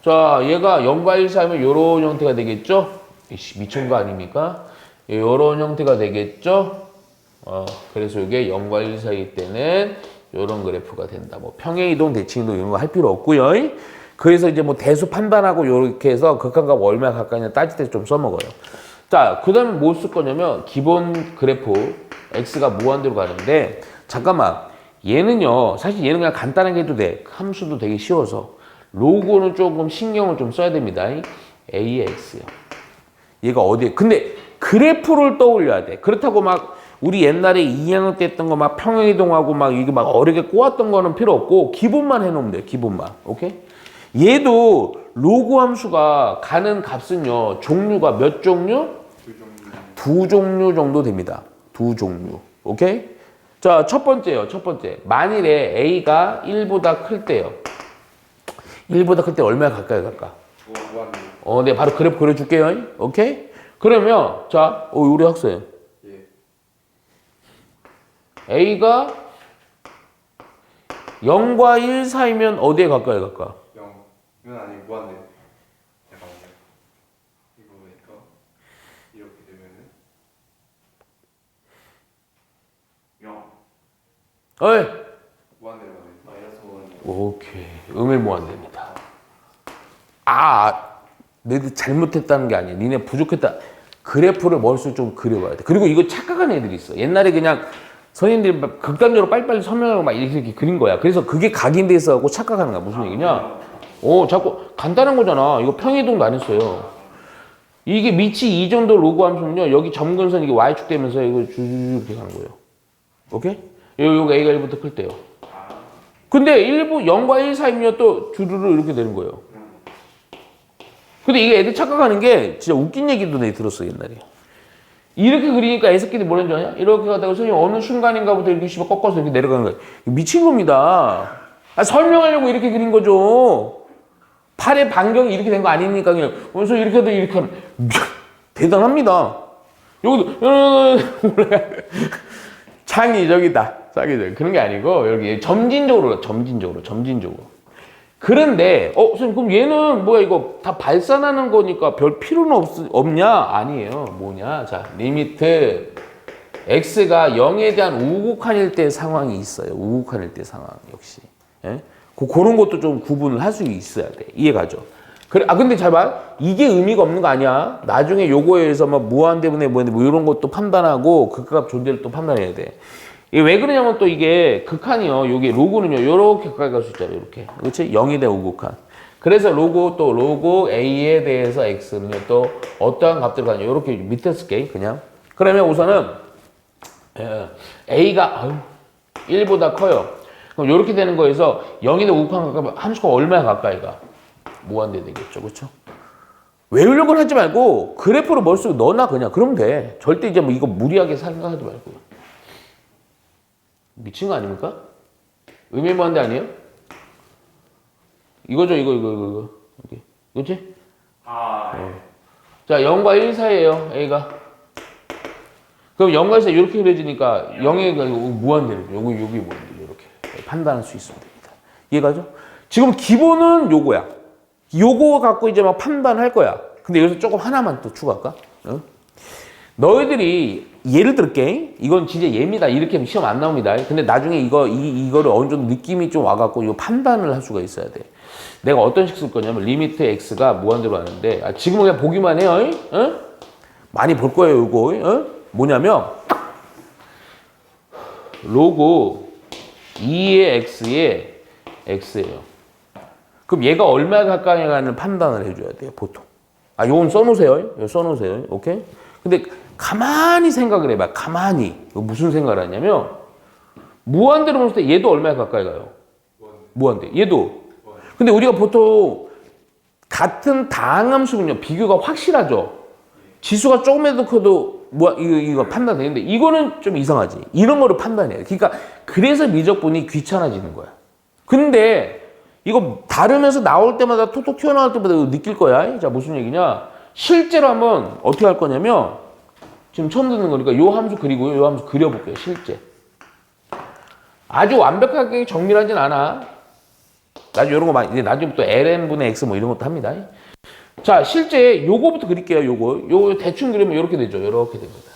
A: 자, 얘가 0과 1 사이면 요런 형태가 되겠죠? 미친 거 아닙니까? 요런 형태가 되겠죠? 그래서 이게 0과 1 사이 때는 요런 그래프가 된다. 뭐 평행이동, 대칭이동 이런 거 할 필요 없고요. 그래서 이제 뭐 대수 판단하고 요렇게 해서 극한값 얼마 가까이냐 따질 때 좀 써먹어요. 자, 그 다음에 뭐 쓸 거냐면 기본 그래프 x가 무한대로 가는데 잠깐만 얘는요 사실 얘는 그냥 간단하게 해도 돼. 함수도 되게 쉬워서 로고는 조금 신경을 좀 써야 됩니다. a의 x요. 얘가 어디에 근데 그래프를 떠올려야 돼. 그렇다고 막 우리 옛날에 2학년 때 했던 거 막 평행이동하고 막 이게 막 어렵게 꼬았던 거는 필요 없고 기본만 해놓으면 돼요. 기본만. 오케이? 얘도 로그 함수가 가는 값은요 종류가 몇 종류? 두 종류 정도 됩니다. 두 종류. 오케이? 자, 첫 번째요. 첫 번째. 만일에 A가 1보다 클 때요. 1보다 클 때 얼마나 가까이 갈까? 네, 바로 그래프 그려줄게요. 오케이? 그러면, 자, 우리 학생. A가 0과 1 사이면 어디에 가까이 갈까?
C: 0. 이건 아니 무한대. 잠깐만요. 이거 이렇게 되면은
B: 0.
A: 어이.
C: 무한대로 가네. 마이너스 무한대.
A: 오케이. 음일무한대입니다. 너희들 잘못했다는 게 아니야. 니네 부족했다. 그래프를 머릿속에 좀 그려봐야 돼. 그리고 이거 착각하는 애들이 있어. 옛날에 그냥 선생님들이 막 극단적으로 빨리빨리 설명하고 막 이렇게 그린 거야. 그래서 그게 각인돼 있어갖고 착각하는 거야. 무슨 얘기냐? 자꾸 간단한 거잖아. 이거 평행이동도 안 했어요. 이게 밑이 이 정도 로그 함수는요. 여기 점근선 이게 y축 되면서 이거 쭉 이렇게 가는 거예요. 오케이? 요거 A가 1부터 클 때요. 근데 0과 1 사이면 또 주르르 이렇게 되는 거예요. 근데 이게 애들 착각하는 게 진짜 웃긴 얘기도 내가 들었어 옛날에. 이렇게 그리니까 애새끼들이 뭐라는 줄 아냐? 이렇게 가다가 선생님 어느 순간인가부터 이렇게 씹어 꺾어서 이렇게 내려가는 거야. 미친 겁니다. 설명하려고 이렇게 그린 거죠. 팔의 반경이 이렇게 된 거 아닙니까? 그냥 그래서 이렇게 해도 이렇게 하면 대단합니다. 여기도 창의적이다. 창의적. 그런 게 아니고 여기 점진적으로. 그런데 선생님 그럼 얘는 뭐야 이거 다 발산하는 거니까 별 필요는 없냐? 아니에요. 뭐냐? 자, 리미트 x가 0에 대한 우극한일 때 상황이 있어요. 우극한일 때 상황 역시. 예? 그런 것도 좀 구분을 할 수 있어야 돼. 이해가죠? 그래, 근데 잘 봐. 이게 의미가 없는 거 아니야. 나중에 요거에 의해서 막 무한대분의 뭐 이런 것도 판단하고 극값 존재를 또 판단해야 돼. 이게 왜 그러냐면 또 이게 극한이요. 여기 로그는요. 요렇게 가까이 갈 수 있잖아요. 이렇게. 그렇지? 0에 대한 우극한. 그래서 로그 A에 대해서 X는요. 또 어떠한 값들을 가냐. 요렇게 밑에 쓸게. 그냥. 그러면 우선은 A가 1보다 커요. 그럼 요렇게 되는 거에서 0에 대한 우극한 가까이 함수가 얼마나 가까이 가? 무한대 되겠죠. 그렇죠? 외우려고는 하지 말고 그래프로 머릿속에 넣어놔 그냥. 그러면 돼. 절대 이제 뭐 이거 무리하게 생각하지 말고. 미친 거 아닙니까? 의미무한대 아니에요? 이거죠, 이거. 여기. 그렇지?
B: 네.
A: 자, 0과 1 사이에요, A가. 그럼 0과 1 사이 이렇게 그려지니까 0에 무한대로. 여기 무한대. 이렇게 판단할 수 있으면 됩니다. 이해가죠? 지금 기본은 요거야. 요거 갖고 이제 막 판단할 거야. 근데 여기서 조금 하나만 또 추가할까? 응? 너희들이 예를 들게 이건 진짜 예입니다. 이렇게 하면 시험 안 나옵니다. 근데 나중에 이거를 어느 정도 느낌이 좀 와갖고 이거 판단을 할 수가 있어야 돼. 내가 어떤 식 쓸 거냐면 리미트 x가 무한대로 하는데 지금은 그냥 보기만 해요. 어? 많이 볼 거예요. 이거 뭐냐면 로그 2의 x의 x예요. 그럼 얘가 얼마 가까이 가는 판단을 해줘야 돼요, 보통. 아, 요건 써놓으세요. 이거 써놓으세요. 오케이? 근데 가만히 생각을 해봐. 가만히. 이거 무슨 생각을 하냐면, 무한대로 봤을 때 얘도 얼마에 가까이 가요? 무한대. 얘도. 근데 우리가 보통 같은 다항함수는요, 비교가 확실하죠? 지수가 조금이라도 커도 이거 판단되는데, 이거는 좀 이상하지. 이런 거를 판단해야 돼. 그러니까, 그래서 미적분이 귀찮아지는 거야. 근데, 이거 다루면서 나올 때마다 톡톡 튀어나올 때마다 느낄 거야. 자, 무슨 얘기냐? 실제로 한번 어떻게 할 거냐면, 지금 처음 듣는 거니까 요 함수 그리고요, 요 함수 그려볼게요, 실제. 아주 완벽하게 정밀하진 않아. 나중에 이런 거 많이, 이제 나중에부터 ln분의 x 뭐 이런 것도 합니다. 자, 실제 요거부터 그릴게요, 요거 대충 그리면 이렇게 되죠. 이렇게 됩니다.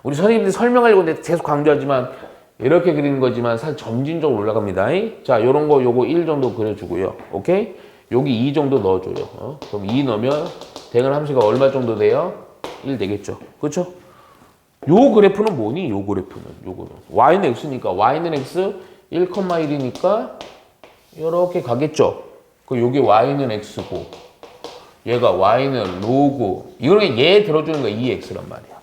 A: 우리 선생님들이 설명하려고 했는데 계속 강조하지만, 이렇게 그리는 거지만 사실 점진적으로 올라갑니다. 자, 요런 거 요거 1 정도 그려주고요. 오케이? 여기 2 정도 넣어줘요. 그럼 2 넣으면 대응할 함수가 얼마 정도 돼요? 1 되겠죠. 그렇죠? 요 그래프는 뭐니? 요 그래프는 요거는 y는 x니까 y는 x 1,1이니까 이렇게 가겠죠. 그 요게 y는 x고 얘가 y는 로그 이거는 얘 들어주는 거야 2x란 말이야.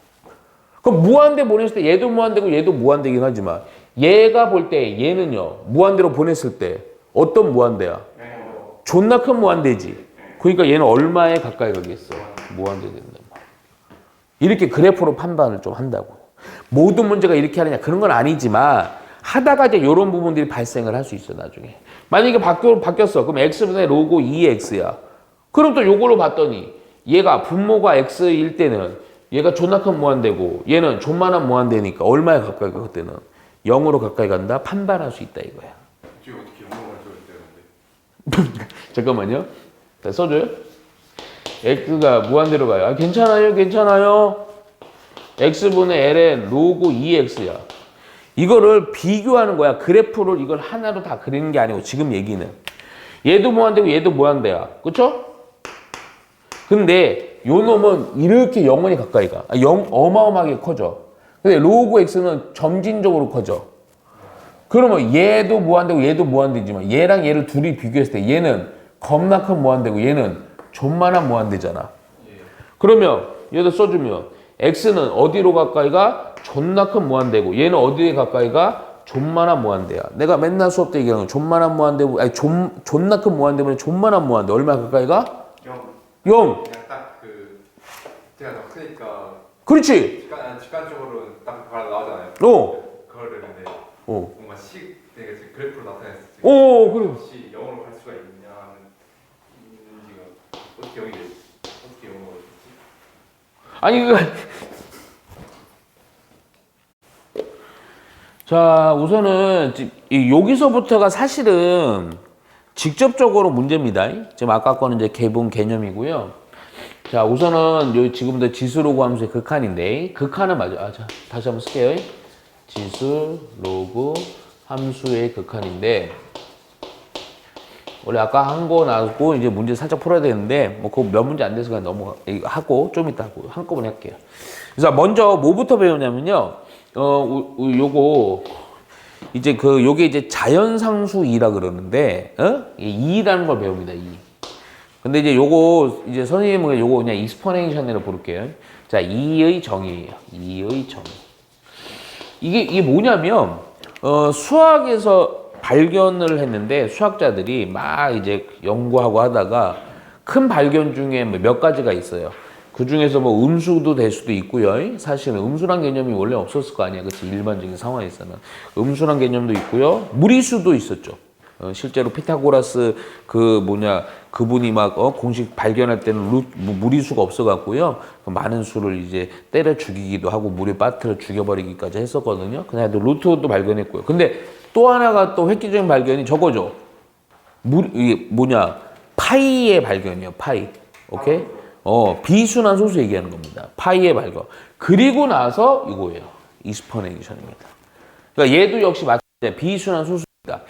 A: 그럼 무한대 보냈을 때 얘도 무한대고 얘도 무한대긴 하지만 얘가 볼 때 얘는요 무한대로 보냈을 때 어떤 무한대야? 존나 큰 무한대지. 그러니까 얘는 얼마에 가까이 가겠어? 무한대 된단 말이야. 이렇게 그래프로 판단을 좀 한다고. 모든 문제가 이렇게 하느냐 그런 건 아니지만 하다가 이제 이런 부분들이 발생을 할 수 있어 나중에. 만약에 바뀌었어. 그럼 x분의 로그 2x야. 그럼 또 요걸로 봤더니 얘가 분모가 x일 때는 얘가 존나 큰 무한대고 얘는 존만한 무한대니까 얼마에 가까이 가 그때는 0으로 가까이 간다 판단할 수 있다 이거야.
C: 지금 어떻게 영어를 써야 되는데?
A: 잠깐만요. 자, 써줘요. x가 무한대로 가요. 아, 괜찮아요. x분의 ln 로그 2x야. 이거를 비교하는 거야. 그래프를 이걸 하나로 다 그리는 게 아니고 지금 얘기는 얘도 무한대고 얘도 무한대야. 그쵸? 근데 요 놈은 이렇게 영원히 가까이 가. 어마어마하게 커져. 근데 로그 x는 점진적으로 커져. 그러면 얘도 무한대고 얘도 무한대지만 얘랑 얘를 둘이 비교했을 때 얘는 겁나 큰 무한대고 얘는 존만한 무한대잖아. 그러면 얘도 써주면 x는 어디로 가까이 가? 존나 큰 무한대고 얘는 어디에 가까이 가? 존만한 무한대야. 내가 맨날 수업 때 얘기하는 건 존만한 무한대고 아니 존나 큰 무한대면 존만한 무한대. 얼마 가까이 가? 0.
C: 그냥 딱 그 제가 더 크니까
A: 그렇지.
C: 직관적으로 딱 바로 나오잖아요. 그거를 근데 뭔가 내가 지금 그래프로 나타냈을 때
A: 그래.
C: 혹시 0으로 갈 수가 있는지가 어떻게 0이 되지? 어떻게 0으로 되지?
A: 아니 자 우선은 여기서부터가 사실은 직접적으로 문제입니다. 지금 아까 거는 이제 개분 개념이고요. 자 우선은 지금부터 지수 로그 함수의 극한인데 극한은 맞아. 자 다시 한번 쓸게요. 지수 로그 함수의 극한인데 원래 아까 한 거 나왔고 이제 문제 살짝 풀어야 되는데 뭐 그거 몇 문제 안 돼서 그냥 넘어가고 좀 이따 하고 한꺼번에 할게요. 그래서 먼저 뭐부터 배우냐면요. 요거 이제 요게 이제 자연상수 2라 그러는데 2라는 걸 배웁니다. 2. 근데 이제 요거 이제 선생님은 요거 그냥 익스퍼넨션으로 부를게요. 자, 2의 정의예요. 2의 정의. 이게 뭐냐면 수학에서 발견을 했는데 수학자들이 막 이제 연구하고 하다가 큰 발견 중에 몇 가지가 있어요. 그 중에서 뭐 음수도 될 수도 있고요. 사실은 음수란 개념이 원래 없었을 거 아니야. 그치? 일반적인 상황에서는. 음수란 개념도 있고요. 무리수도 있었죠. 실제로 피타고라스 그분이 막 공식 발견할 때는 무리수가 없어갖고요. 많은 수를 이제 때려 죽이기도 하고 물에 빠뜨려 죽여버리기까지 했었거든요. 그냥 루트도 발견했고요. 근데 또 하나가 또 획기적인 발견이 저거죠. 이게 파이의 발견이에요. 파이. 오케이? 비순환 소수 얘기하는 겁니다. 파이의 발견. 그리고 나서 이거예요. 익스퍼넨션입니다. 그러니까 얘도 역시 마찬가지예요. 비순환 소수입니다.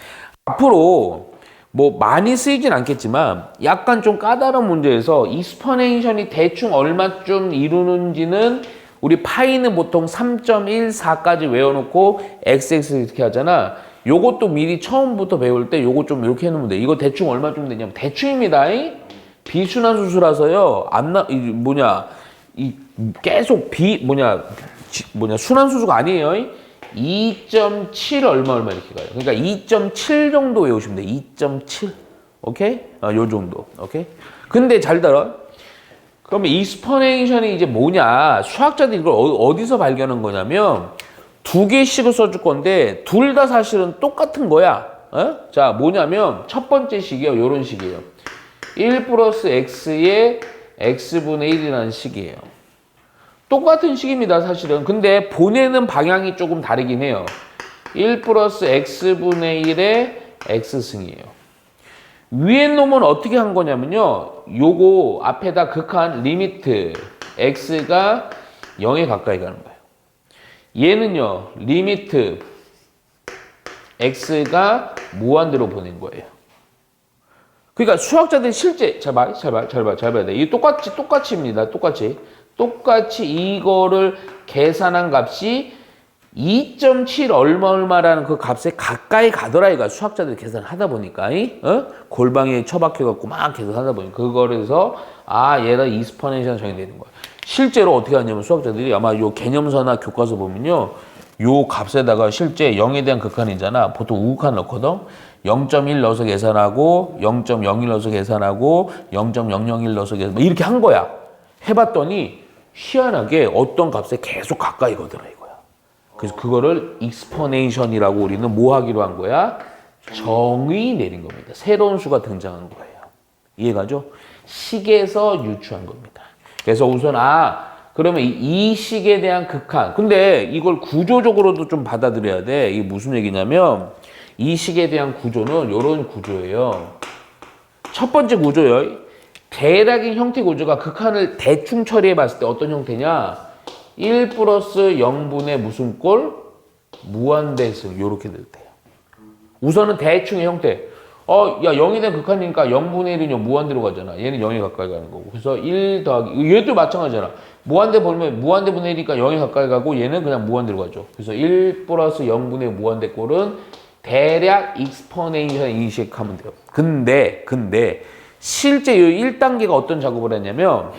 A: 앞으로 뭐 많이 쓰이진 않겠지만 약간 좀 까다로운 문제에서 익스퍼넨션이 대충 얼마쯤 이루는지는 우리 파이는 보통 3.14까지 외워놓고 xx 이렇게 하잖아. 요것도 미리 처음부터 배울 때 요거 좀 이렇게 해놓으면 돼. 이거 대충 얼마쯤 되냐면 대충입니다. 비순환 수수라서요. 계속 순환 수수가 아니에요. 2.7 얼마 이렇게 가요. 그러니까 2.7 정도 외우시면 돼. 2.7. 오케이? 요 정도. 오케이? 근데 잘 들어. 그러면 익스포넨션이 이제 뭐냐? 수학자들이 이걸 어디서 발견한 거냐면 두 개씩을 써줄 건데 둘 다 사실은 똑같은 거야. 자, 뭐냐면 첫 번째 식이에요. 요런 식이에요. 1 플러스 x의 x분의 1이라는 식이에요. 똑같은 식입니다, 사실은. 근데 보내는 방향이 조금 다르긴 해요. 1 플러스 x분의 1의 x승이에요. 위에 놈은 어떻게 한 거냐면요. 요거 앞에다 극한 리미트 x가 0에 가까이 가는 거예요. 얘는요. 리미트 x가 무한대로 보낸 거예요. 그러니까 수학자들이 실제 잘 봐야 돼. 이게 똑같이입니다. 똑같이 이거를 계산한 값이 2.7 얼마라는 그 값에 가까이 가더라. 이거 수학자들이 계산하다 보니까 골방에 처박혀 갖고 막 계산하다 보니까 그거에서 얘가 익스포넨셜 정의되는 거야. 실제로 어떻게 하냐면 수학자들이 아마 요 개념서나 교과서 보면요. 요 값에다가 실제 0에 대한 극한이잖아. 보통 우극한 넣거든. 0.1 넣어서 계산하고 0.01 넣어서 계산하고 0.001 넣어서 계산 이렇게 한 거야. 해봤더니 희한하게 어떤 값에 계속 가까이 가더라 이거야. 그래서 그거를 익스포넨션이라고 우리는 뭐 하기로 한 거야? 정의 내린 겁니다. 새로운 수가 등장한 거예요. 이해가죠? 식에서 유추한 겁니다. 그래서 우선 그러면 이 식에 대한 극한. 근데 이걸 구조적으로도 좀 받아들여야 돼. 이게 무슨 얘기냐면 이 식에 대한 구조는 이런 구조예요. 첫 번째 구조예요. 대략의 형태 구조가 극한을 대충 처리해 봤을 때 어떤 형태냐? 1 플러스 0분의 무슨 꼴? 무한대승. 요렇게 될 때요. 우선은 대충의 형태. 0이 된 극한이니까 0분의 1은 무한대로 가잖아. 얘는 0에 가까이 가는 거고. 그래서 1 더하기, 얘도 마찬가지잖아. 무한대 보면 무한대 분의 1이니까 0에 가까이 가고 얘는 그냥 무한대로 가죠. 그래서 1 플러스 0분의 무한대 꼴은 대략 익스포넨셜 인식하면 돼요. 근데 실제 이 1단계가 어떤 작업을 했냐면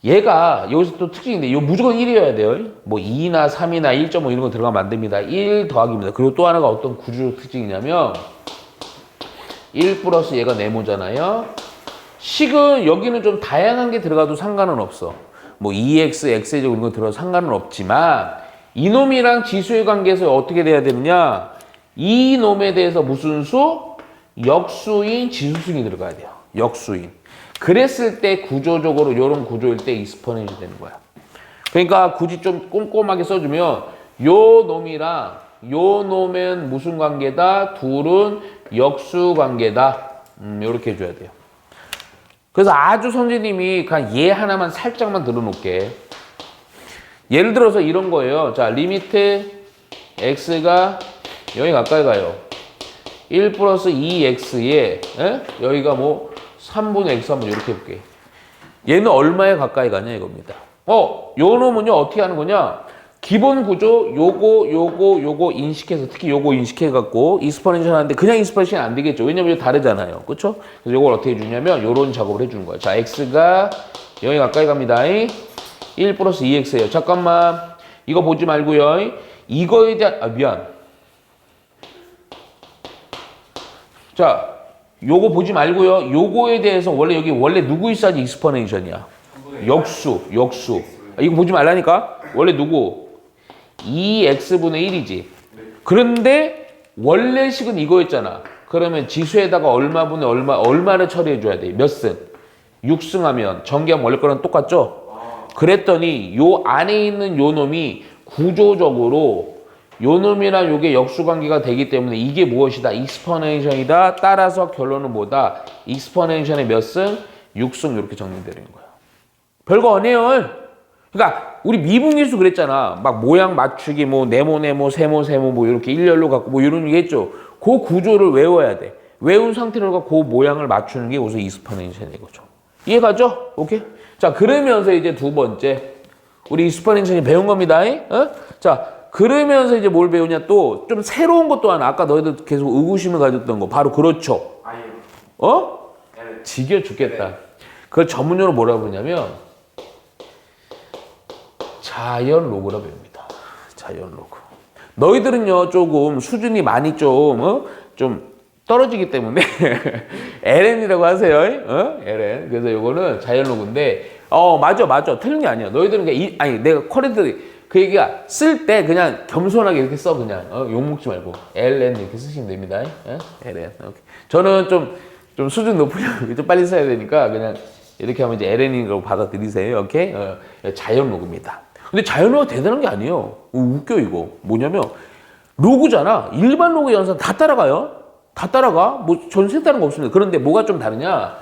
A: 얘가 여기서 또 특징인데 이거 무조건 1이어야 돼요. 뭐 2나 3이나 1.5 이런 거 들어가면 안 됩니다. 1 더하기입니다. 그리고 또 하나가 어떤 구조 특징이냐면 1 플러스 얘가 네모잖아요. 식은 여기는 좀 다양한 게 들어가도 상관은 없어. 뭐 2x, x제곱 이런 거 들어가도 상관은 없지만 이놈이랑 지수의 관계에서 어떻게 돼야 되느냐? 이 놈에 대해서 무슨 수? 역수인 지수승이 들어가야 돼요. 역수인. 그랬을 때 구조적으로 이런 구조일 때 익스포넨셜이 되는 거야. 그러니까 굳이 좀 꼼꼼하게 써주면 요 놈이랑 요 놈은 무슨 관계다? 둘은 역수 관계다. 이렇게 해줘야 돼요. 그래서 아주 선생님이 그냥 얘 하나만 살짝만 들어놓을게. 예를 들어서 이런 거예요. 자, 리미트 x가 여기 가까이 가요. 1 플러스 2x에 여기가 뭐 3분의 x 한번 이렇게 해볼게. 얘는 얼마에 가까이 가냐 이겁니다. 요 놈은요 어떻게 하는 거냐? 기본 구조 요거 인식해서 특히 요거 인식해갖고 익스포넨셜 하는데 그냥 익스포넨셜이 안 되겠죠. 왜냐면 이거 다르잖아요. 그쵸? 그래서 요걸 어떻게 해주냐면 요런 작업을 해주는 거예요. 자, x가 여기 가까이 갑니다. 1 플러스 2x예요. 잠깐만 이거 보지 말고요. 이거에 대한 미안. 자, 요거 보지 말고요. 요거에 대해서 원래 누구 있어야지 익스포넨션이야? 역수. 이거 보지 말라니까? 원래 누구? 2x분의 1이지. 그런데 원래 식은 이거였잖아. 그러면 지수에다가 얼마분의 얼마를 처리해줘야 돼? 몇 승? 6승 하면 전개하면 원래 거랑 똑같죠? 그랬더니 요 안에 있는 요 놈이 구조적으로 요 놈이랑 요게 역수관계가 되기 때문에 이게 무엇이다? 익스포넨션이다. 따라서 결론은 뭐다? 익스포넨션의 몇 승? 6승 이렇게 정리되는 거야. 별거 아니에요. 그러니까 우리 미분계수 그랬잖아. 막 모양 맞추기 뭐 네모 세모 뭐 이렇게 일렬로 갖고 뭐 이런 얘기 했죠. 그 구조를 외워야 돼. 외운 상태로 그 모양을 맞추는 게 우선 익스포넨션인 거죠. 이해가죠? 오케이? 자, 그러면서 이제 두 번째 우리 익스퍼넨션이 배운 겁니다. 어? 자, 그러면서 이제 뭘 배우냐 또 좀 새로운 것도 하나 아까 너희들 계속 의구심을 가졌던 거 바로 그렇죠.
B: 아이요.
A: 어?
B: L.
A: 지겨 죽겠다. 그걸 전문용어로 뭐라고 부르냐면 자연 로그라고 배웁니다. 자연 로그. 너희들은요 조금 수준이 많이 좀 떨어지기 때문에 LN이라고 하세요. LN. 그래서 요거는 자연 로그인데 맞아. 틀린 게 아니야. 너희들은 아니 내가 커렌트 그 얘기가 쓸 때 그냥 겸손하게 이렇게 써 그냥 욕먹지 말고 LN 이렇게 쓰시면 됩니다. LN. 오케이. 저는 좀 수준 높으려면 좀 빨리 써야 되니까 그냥 이렇게 하면 이제 LN인 걸 받아들이세요. 오케이? 자연 로그입니다. 근데 자연 로그가 대단한 게 아니에요. 웃겨 이거. 뭐냐면 로그잖아. 일반 로그 연산 다 따라가요. 다 따라가. 뭐 전세 다른 거 없습니다. 그런데 뭐가 좀 다르냐?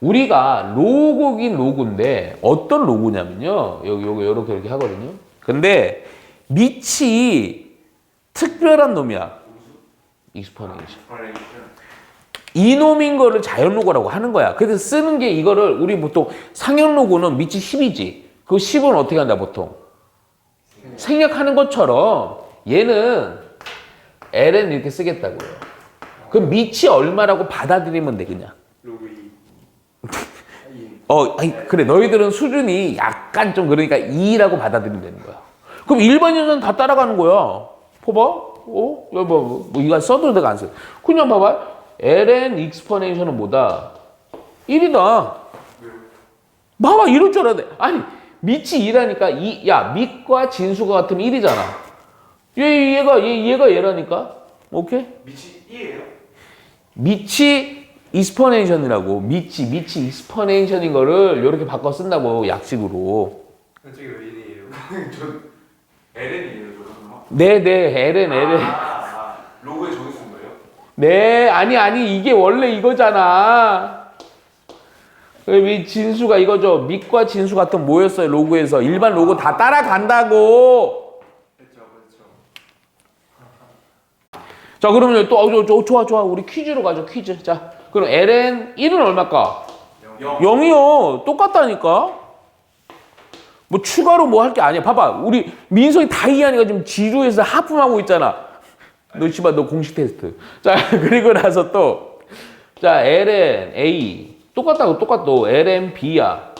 A: 우리가 로그긴 로그인데 어떤 로그냐면요. 여기 이렇게 하거든요. 근데 밑이 특별한 놈이야. 익스퍼네이션.
B: Explanation.
A: 이놈인 거를 자연 로고라고 하는 거야. 그래서 쓰는 게 이거를 우리 보통 상형 로고는 밑이 10이지. 그 10은 어떻게 한다 보통? 생략하는 것처럼 얘는 LN 이렇게 쓰겠다고요. 그럼 밑이 얼마라고 받아들이면 돼 그냥.
B: 로그 2.
A: 아니, 그래 너희들은 수준이 약간 좀 그러니까 2라고 받아들이면 되는 거야. 그럼 일반 연산 다 따라가는 거야. 봐봐. 뭐 이거 써도 내가 안 써. 그냥 봐봐. LN 익스퍼네이션은 뭐다? 1이다. 봐봐 이럴 줄 알아야 돼. 아니 밑이 2라니까 야 밑과 진수가 같으면 1이잖아. 얘가 얘라니까. 오케이?
B: 밑이 2예요?
A: 밑이 익스퍼네이션이라고. 밑이 익스퍼네이션인 거를 이렇게 바꿔 쓴다고 약식으로.
B: 저기 왜 1이에요? 저 LN이에요, 저거.
A: 네, LN.
B: 로그에 저기 쓴 거예요?
A: 네, 아니, 이게 원래 이거잖아. 이 진수가 이거죠. 밑과 진수 같은 뭐였어요, 로그에서. 일반 로그 다 따라간다고.
B: 그렇죠.
A: 자, 그러면 또, 좋아. 우리 퀴즈로 가죠, 퀴즈. 자, 그럼 LN 1은 얼마일까?
B: 0.
A: 0이요. 똑같다니까? 뭐 추가로 뭐 할 게 아니야. 봐봐. 우리 민성이 다 이해하니까 지금 지루해서 하품하고 있잖아. 너 공식 테스트. 자, 그리고 나서 또, 자, LN A. 똑같다고. LN B야.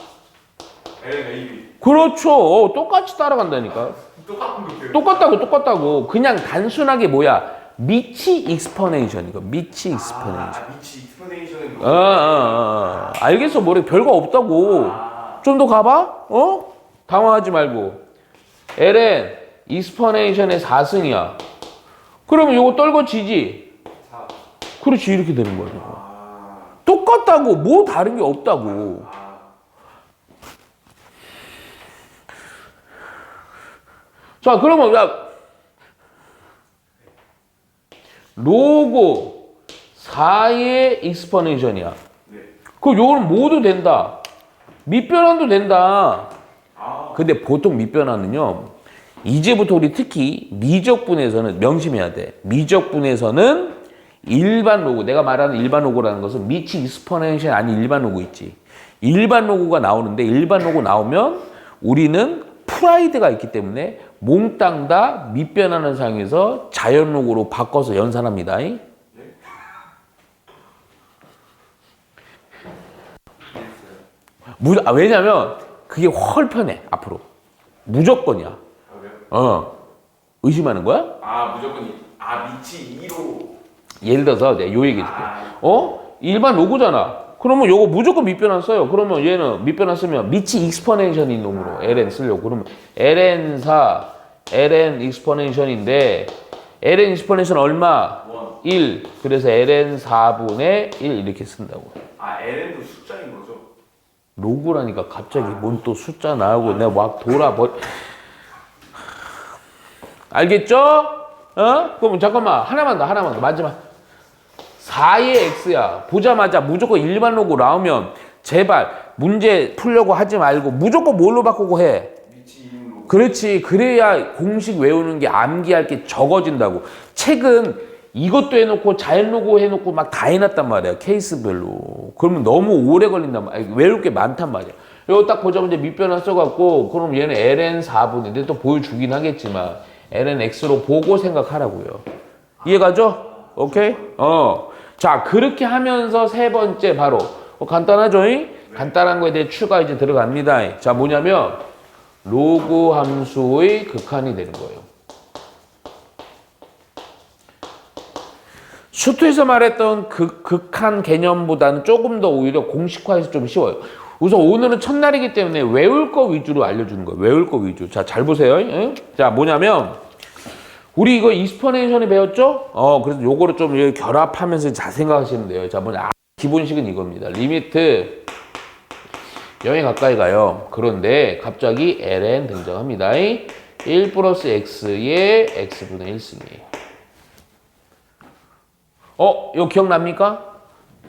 B: LNAB.
A: 그렇죠. 똑같이 따라간다니까.
B: 똑같은 거예요.
A: 똑같다고. 그냥 단순하게 뭐야. 밑이 익스퍼네이션. 이거 밑이 익스퍼네이션.
B: 밑이 익스퍼네이션은
A: 알겠어. 뭐래. 별거 없다고. 좀 더 가봐. 당황하지 말고. LN 익스퍼네이션의 4승이야. 그러면 요거 떨궈지지?
B: 4.
A: 그렇지. 이렇게 되는 거야. 똑같다고. 뭐 다른 게 없다고. 자, 그러면 로고 4의 익스퍼네이션이야.
B: 네.
A: 그럼 요거는 모두 된다. 밑변환도 된다. 근데 보통 밑변환은요. 이제부터 우리 특히 미적분에서는 명심해야 돼. 미적분에서는 일반 로고, 내가 말하는 일반 로고라는 것은 밑이 익스퍼넨셜 아닌 일반 로고 있지. 일반 로고가 나오는데 일반 로고 나오면 우리는 프라이드가 있기 때문에 몽땅 다 밑변하는 상에서 자연 로고로 바꿔서 연산합니다. 왜냐면 그게 훨 편해 앞으로. 무조건이야. 의심하는 거야?
B: 무조건 밑이 2로.
A: 예를 들어서 내가 요 얘기 해줄게. 일반 로고잖아. 그러면 요거 무조건 밑변환 써요. 그러면 얘는 밑변환 쓰면 밑이 익스퍼넨션인 놈으로 ln 쓰려고. 그러면 ln4 ln 익스퍼넨션인데 ln 익스퍼넨션 얼마? 1. 그래서 ln 4분의 1 이렇게 쓴다고.
B: LN도 숫자인 거죠?
A: 로고라니까 갑자기 뭔 또 숫자 나오고 내가 막 돌아버. 알겠죠? 그럼 잠깐만 하나만 더 마지막. 4의 x야. 보자마자 무조건 일반 로고 나오면 제발 문제 풀려고 하지 말고 무조건 뭘로 바꾸고 해?
B: 밑이 2로.
A: 그렇지. 그래야 공식 외우는 게 암기할 게 적어진다고. 책은 이것도 해놓고 자연 로고 해놓고 막 다 해놨단 말이야. 케이스별로. 그러면 너무 오래 걸린단 말이야. 외울 게 많단 말이야. 이거 딱 보자면 이제 밑변환 써갖고 그럼 얘는 ln 4분인데 또 보여주긴 하겠지만 ln x로 보고 생각하라고요. 이해가죠? 오케이? 자, 그렇게 하면서 세 번째 바로 간단하죠? 간단한 거에 대해 추가 이제 들어갑니다. 자, 뭐냐면 로그 함수의 극한이 되는 거예요. 슈트에서 말했던 극한 개념보다는 조금 더 오히려 공식화해서 좀 쉬워요. 우선 오늘은 첫날이기 때문에 외울 거 위주로 알려주는 거예요. 외울 거 위주. 자, 잘 보세요. 응? 자, 뭐냐면 우리 이거 익스포넨션이 배웠죠? 그래서 요거를 좀 이렇게 결합하면서 잘 생각하시면 돼요. 자, 뭐냐. 기본식은 이겁니다. 리미트 0에 가까이 가요. 그런데 갑자기 ln 등장합니다. 1 플러스 x의 x분의 1승이에요. 이거 기억납니까?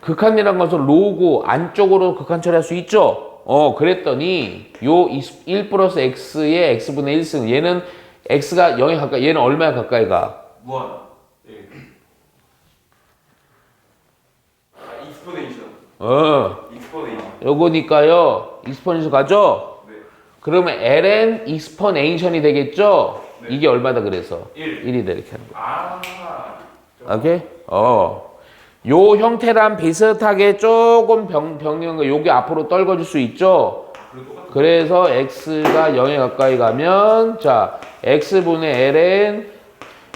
A: 극한이라는 것은 로그 안쪽으로 극한 처리할 수 있죠? 그랬더니 요 1 플러스 x의 x분의 1승 얘는 x가 0에 가까이 얘는 얼마에 가까이 가?
C: 무한. 예. 익스포넨셜. 익스포넨셜.
A: 요거니까요. 익스포넨셜 가죠?
C: 네.
A: 그러면 ln 익스포넨션이 되겠죠?
C: 네.
A: 이게 얼마다 그래서?
C: 1.
A: 1이다 이렇게 하는 거예요.
C: 좀-
A: 오케이? 요 형태랑 비슷하게 조금 병리는 거 요게 앞으로 떨궈질 수 있죠?
C: 그래도 똑같은
A: 그래서 x가 0에 가까이 가면 자 x분의 ln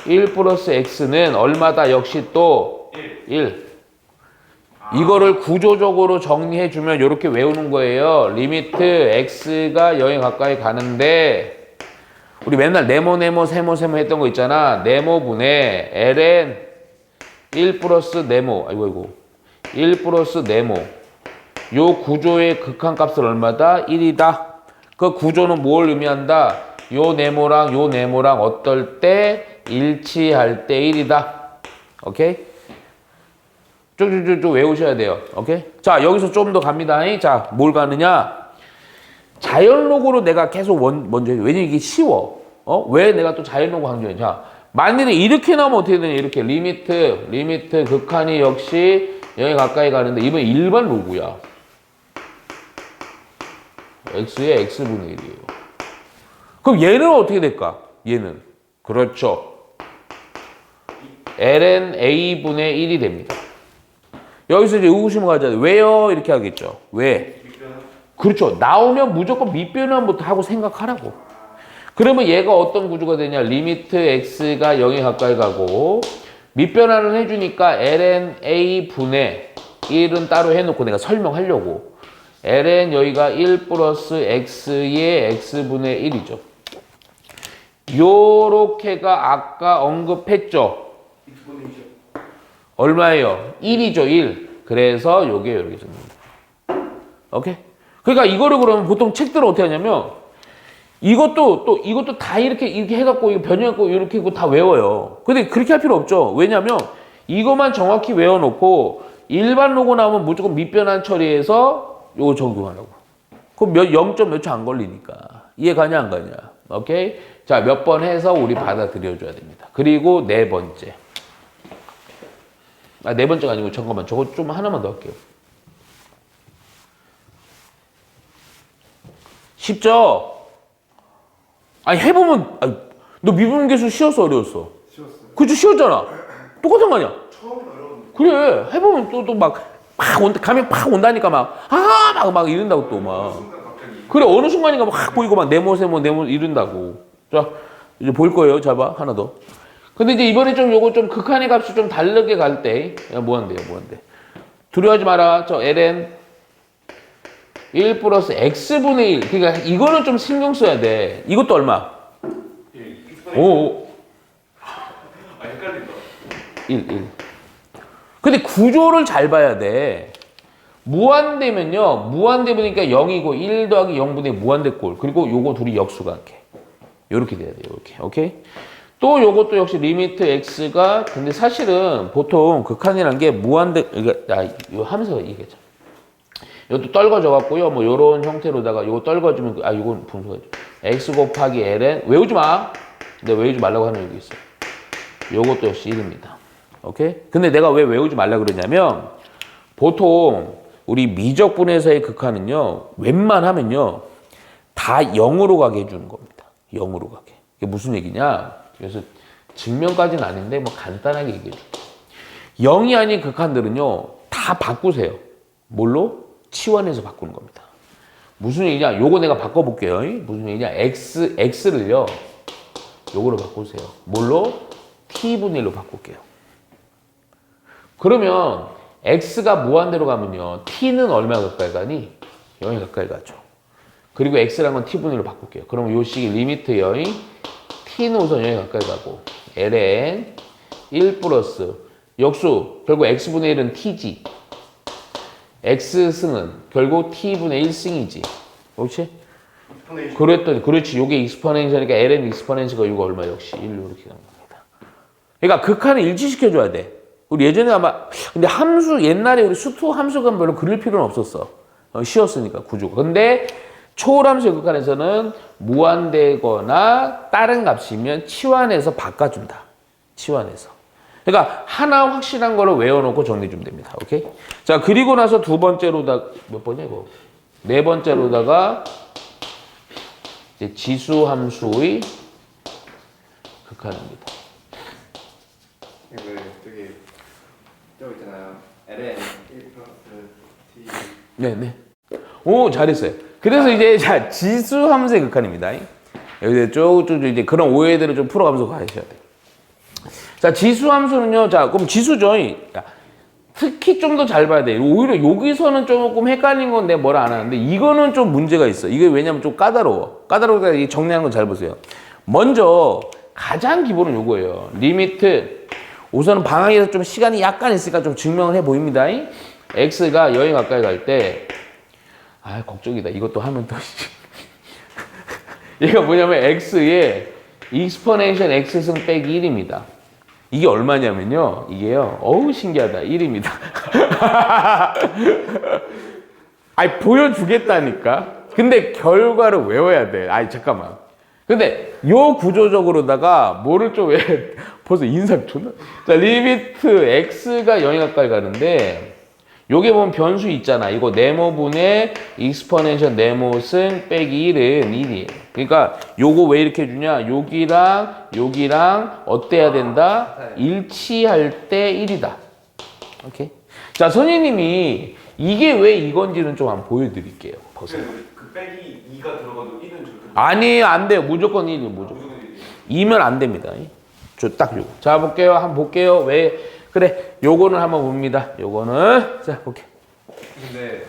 A: 1 플러스 x는 얼마다? 역시 또 1. 이거를 구조적으로 정리해주면 이렇게 외우는 거예요. 리미트 x가 0에 가까이 가는데 우리 맨날 네모 세모 했던 거 있잖아. 네모분의 ln 1 플러스 네모, 아이고 1 플러스 네모 요 구조의 극한값은 얼마다? 1이다. 그 구조는 뭘 의미한다? 요 네모랑 어떨 때 일치할 때 1이다. 오케이? 쭉 외우셔야 돼요. 오케이? 자, 여기서 좀 더 갑니다. 자, 뭘 가느냐? 자연 로고로 내가 계속 먼저 해요. 왜냐면 이게 쉬워. 왜 내가 또 자연 로고 강조해? 자, 만일에 이렇게 나오면 어떻게 되냐? 이렇게 리미트 극한이 역시 여기 가까이 가는데 이번 일반 로고야. x의 x분의 1이에요. 그럼 얘는 어떻게 될까? 얘는 그렇죠. ln a분의 1이 됩니다. 여기서 이제 의구심을 가져야 돼. 왜요? 이렇게 하겠죠. 왜? 그렇죠. 나오면 무조건 밑변환부터 하고 생각하라고. 그러면 얘가 어떤 구조가 되냐? 리미트 x가 0에 가까이 가고 밑변환을 해주니까 ln a 분의 1은 따로 해놓고 내가 설명하려고 ln 여기가 1 플러스 x의 x분의 1이죠. 요렇게가 아까 언급했죠.
C: 익스포넨셜.
A: 얼마예요? 1이죠, 1. 그래서 요게 이렇게 됩니다. 오케이? 그러니까 이거를 그러면 보통 책들은 어떻게 하냐면 이것도 다 이렇게 해갖고 이거 변형해갖고 이렇게 다 외워요. 근데 그렇게 할 필요 없죠. 왜냐면 이것만 정확히 외워놓고 일반 로고 나오면 무조건 밑변환 처리해서 요거 적용하라고. 그럼 0점 몇 초 안 걸리니까. 이해 가냐 안 가냐. 오케이? 자, 몇 번 해서 우리 받아들여줘야 됩니다. 그리고 네 번째. 네 번째가 아니고 잠깐만 저거 좀 하나만 더 할게요. 쉽죠? 아니 해보면 너 미분계수 쉬웠어 어려웠어?
C: 쉬웠어요.
A: 그치 쉬웠잖아. 똑같은 거 아니야?
C: 처음은 어려운데.
A: 그래 해보면 또 가면 팍 온다니까 막 이른다고 또 막.
C: 순간 갑자기.
A: 그래 어느 순간인가 막 보이고 막 네모 이른다고. 자 이제 볼 거예요. 잡아 하나 더. 근데 이제 이번에 좀 요거 좀 극한의 값이 좀 다르게 갈 때 뭐 한대요. 두려워하지 마라. 저 ln 1 플러스 x분의 1. 그러니까 이거는 좀 신경 써야 돼. 이것도 얼마?
C: 예, 익스포넨셜.
A: 오.
C: 헷갈린다.
A: 1. 근데 구조를 잘 봐야 돼. 무한대면요. 무한대보니까 0이고 1 더하기 0분의 무한대 꼴. 그리고 요거 둘이 역수관계. 요렇게 돼야 돼요. 이렇게. 오케이? 또 요것도 역시 리미트 x가 근데 사실은 보통 극한이라는 게 무한대 이거 하면서 얘기했잖아. 이것도 떨궈져 갖고요. 뭐 요런 형태로다가 요거 떨궈주면 이건 분수가 x 곱하기 ln 외우지 마. 근데 외우지 말라고 하는 여기 있어. 요것도 역시 1입니다. 오케이? 근데 내가 왜 외우지 말라 그러냐면 보통 우리 미적분해서의 극한은요, 웬만하면요, 다 0으로 가게 해주는 겁니다. 0으로 가게. 이게 무슨 얘기냐? 그래서 증명까지는 아닌데, 뭐 간단하게 얘기해 줄게요. 0이 아닌 극한들은요, 다 바꾸세요. 뭘로? 치환해서 바꾸는 겁니다. 무슨 얘기냐? 요거 내가 바꿔볼게요. 무슨 얘기냐? x를요, 요거로 바꾸세요. 뭘로? t분의 1로 바꿀게요. 그러면 x가 무한대로 가면요, t는 얼마 가까이 가니? 0이 가까이 가죠. 그리고 x란 건 t분의 1로 바꿀게요. 그럼 요 식이 리미트 0이 t는 우선 0이 가까이 가고 ln 1 플러스 역수 결국 x분의 1은 t지. x승은 결국 t분의 1승이지. 그렇지? 그랬더니 그렇지. 요게 익스포넨셜이니까 ln 익스포넨셜가 이거 얼마? 역시 1로 이렇게 가는 겁니다. 그러니까 극한을 일치시켜줘야 돼. 우리 예전에 아마 근데 함수 옛날에 우리 수투 함수가 별로 그릴 필요는 없었어. 쉬웠으니까 구조가. 근데 초월함수의 극한에서는 무한되거나 다른 값이면 치환해서 바꿔준다. 치환해서. 그러니까 하나 확실한 거를 외워놓고 정리해주면 됩니다. 오케이? 자, 그리고 나서 두 번째로다 몇 번이야 이거? 네 번째로다가 이제 지수함수의 극한입니다.
C: 이거 저기 저거 있잖아요. ln 1 플러스 t.
A: 네네. 오, 잘했어요. 그래서 이제 자 지수함수의 극한입니다. 여기서 쭉쭉 이제 그런 오해들을 좀 풀어가면서 가셔야 돼요. 자, 지수함수는요. 자, 그럼 지수죠. 특히 좀 더 잘 봐야 돼요. 오히려 여기서는 조금 헷갈린 건 내가 뭐라 안 하는데 이거는 좀 문제가 있어. 이게 왜냐면 좀 까다로워. 까다로우니까 정리하는 건 잘 보세요. 먼저 가장 기본은 요거예요. 리미트. 우선은 방학에서 좀 시간이 약간 있으니까 좀 증명을 해 보입니다. x가 0이 가까이 갈 때, 아, 걱정이다. 이것도 하면 또. 얘가 뭐냐면 x의 익스포넨셜 x승 빼기 1입니다. 이게 얼마냐면요. 이게요. 어우, 신기하다. 1입니다. 아니, 보여주겠다니까. 근데 결과를 외워야 돼. 아니, 잠깐만. 근데 요 구조적으로다가 뭐를 좀 왜 벌써 인상 존나. 자, 리미트 x가 0이 가까이 가는데 요게 보면 변수 있잖아. 이거 네모분의 익스포넨셜 네모승 빼기 1은 1이에요. 그러니까 요거 왜 이렇게 해주냐? 여기랑 어때야 된다? 일치할 때 1이다. 오케이. 자, 선생님이 이게 왜 이건지는 좀 한번 보여드릴게요. 보세요.
B: 그 빼기 2가 들어가도 1은 절대
A: 아니, 안 돼요. 무조건 1이에요. 무조건. 2면 안 됩니다. 딱 요거. 자, 볼게요. 한번 볼게요. 왜? 그래. 요거는 한번 봅니다. 요거는. 자, 볼게요.
C: 근데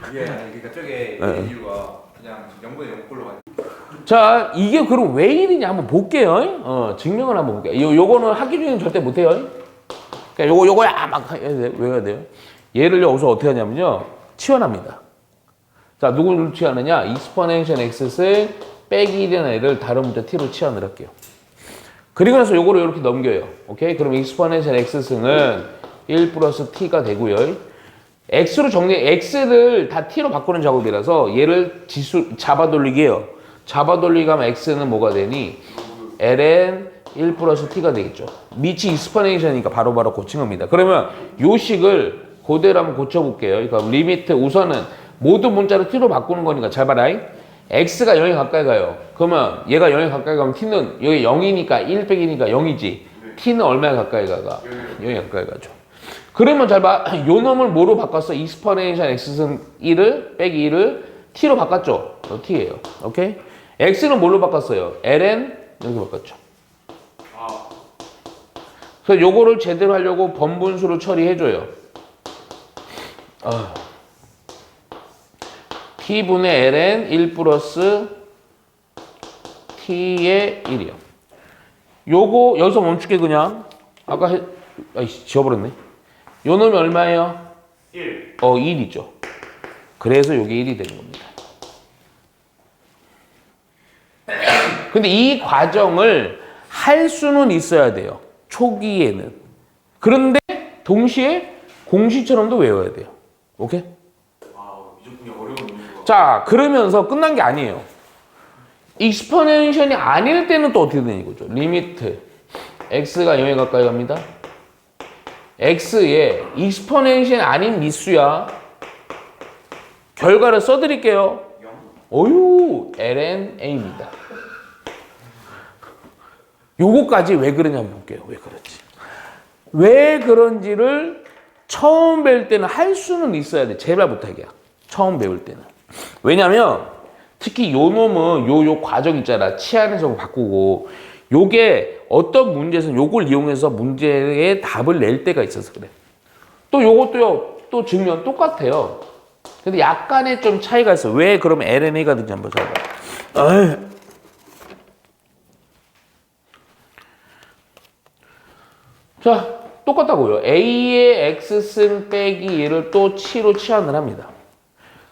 C: 이게 아니 그러니까 저게 이유가 그냥 0분의 0꼴로 가니까.
A: 자, 이게 그럼 왜 이러냐 한번 볼게요. 증명을 한번 볼게요. 요거는 하기 중에는 절대 못 해요. 그러니까 요거야 막 외워야 돼요. 얘를 여기서 어떻게 하냐면요. 치환합니다. 자, 누구를 치환하냐? 익스포넨셜 x승 빼기 1이라는 애를 다른 문자 t로 치환을 할게요. 그리고 나서 요거를 이렇게 넘겨요. 오케이? 그럼 익스포넨셜 x승은 1 플러스 t가 되고요. x로 x를 다 t로 바꾸는 작업이라서 얘를 지수 잡아 돌리게요. 잡아 돌리게 하면 x는 뭐가 되니? ln 1 플러스 t가 되겠죠. 밑이 익스포넨셜이니까 바로바로 고친 겁니다. 그러면 요 식을 그대로 한번 고쳐볼게요. 그러니까 리미트 우선은 모든 문자를 t로 바꾸는 거니까 잘 봐라. x가 0이 가까이 가요. 그러면 얘가 0이 가까이 가면 t는 여기 0이니까 1 빼기니까 0이지. t는 얼마에 가까이 가가? 0이 가까이 가죠. 그러면 잘 봐. 요 놈을 뭐로 바꿨어? 익스포넨셜 x승 1을 빼기 1을 t로 바꿨죠. t예요. 오케이? x는 뭘로 바꿨어요? ln 이렇게 바꿨죠. 그래서 요거를 제대로 하려고 번분수로 처리해줘요. t분의 ln 1 플러스 t의 1이요. 요거 여기서 멈출게 그냥. 아까 지워버렸네. 요 놈이 얼마예요?
B: 1.
A: 1이죠. 그래서 요게 1이 되는 겁니다. 근데 이 과정을 할 수는 있어야 돼요. 초기에는. 그런데 동시에 공식처럼도 외워야 돼요. 오케이?
B: 미적분이 어려운 이유가.
A: 자, 그러면서 끝난 게 아니에요. 익스포넨셜이 아닐 때는 또 어떻게 되는 거죠? 리미트 x가 0에 가까이 갑니다. x에 익스포넨셜이 아닌 미수야. 결과를 써드릴게요.
B: 0.
A: 어유, LNA입니다. 요거까지 왜 그러냐 한번 볼게요. 왜 그런지. 왜 그런지를 처음 배울 때는 할 수는 있어야 돼. 제발 부탁이야. 처음 배울 때는. 왜냐면 특히 요 놈은 요 과정 있잖아. 치안해서 바꾸고 요게 어떤 문제에서는 요걸 이용해서 문제의 답을 낼 때가 있어서 그래. 또 요것도요. 또 증명 똑같아요. 근데 약간의 좀 차이가 있어. 왜 그러면 LNA가 되는지 한번 봐봐. 자, 똑같다고요. A의 X승 빼기 얘를 또 T로 치환을 합니다.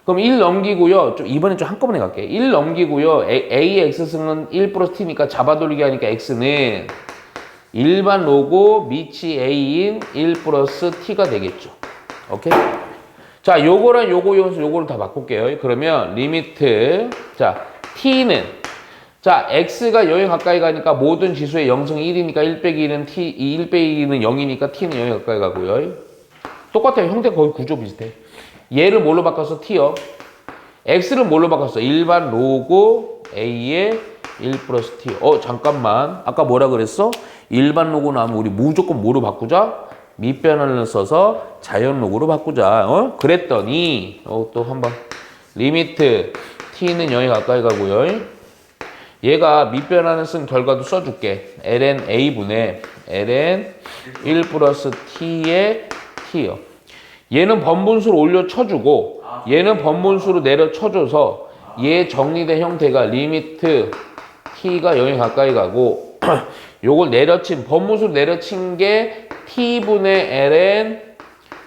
A: 그럼 1 넘기고요. 이번엔 좀 한꺼번에 갈게요. 1 넘기고요. A의 X승은 1 플러스 T니까 잡아돌리기 하니까 X는 일반 로고 미치 A인 1 플러스 T가 되겠죠. 오케이? 자, 요거랑 요거 이용해서 요거를 다 바꿀게요. 그러면 리미트, 자, T는, 자, X가 0에 가까이 가니까 모든 지수의 0승 1이니까 1 빼기 1은 T, 1 빼기 1은 0이니까 T는 0에 가까이 가고요. 똑같아요. 형태 거의 구조 비슷해. 얘를 뭘로 바꿨어? T요. X를 뭘로 바꿨어? 일반 로고 A의 1 플러스 T. 잠깐만. 아까 뭐라 그랬어? 일반 로고 나오면 우리 무조건 뭐로 바꾸자? 밑변환을 써서 자연 로고로 바꾸자. 그랬더니 또 한번 리미트 T는 0에 가까이 가고요. 얘가 밑변환을 쓴 결과도 써줄게. ln a분의 ln 1 플러스 t의 t요. 얘는 번분수로 올려 쳐주고 얘는 번분수로 내려 쳐줘서 얘 정리된 형태가 리미트 t가 0에 가까이 가고 요걸 내려친 번분수로 내려친 게 t분의 ln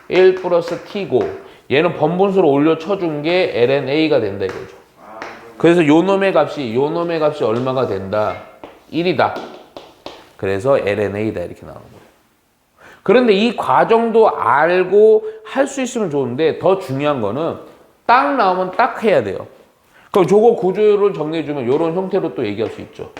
A: 1 플러스 t고 얘는 번분수로 올려 쳐준 게 ln a가 된다 이거죠. 그래서 요 놈의 값이 얼마가 된다? 1이다. 그래서 LNA다 이렇게 나오는 거예요. 그런데 이 과정도 알고 할 수 있으면 좋은데 더 중요한 거는 딱 나오면 딱 해야 돼요. 그럼 저거 구조를 정리해주면 이런 형태로 또 얘기할 수 있죠.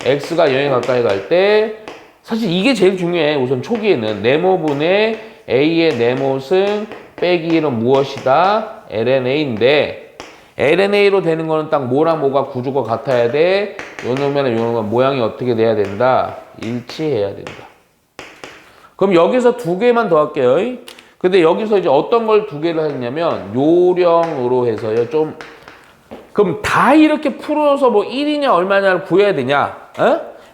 A: X가 0에 가까이 갈 때 사실 이게 제일 중요해. 우선 초기에는 네모분의 A의 네모승 빼기 1은 무엇이다? LNA인데 LNA로 되는 거는 딱 뭐랑 뭐가 구조가 같아야 돼. 요 놈이랑 요 놈은 모양이 어떻게 돼야 된다? 일치해야 된다. 그럼 여기서 두 개만 더 할게요. 근데 여기서 이제 어떤 걸 두 개를 하냐면 요령으로 해서요. 좀 그럼 다 이렇게 풀어서 뭐 1이냐 얼마냐를 구해야 되냐?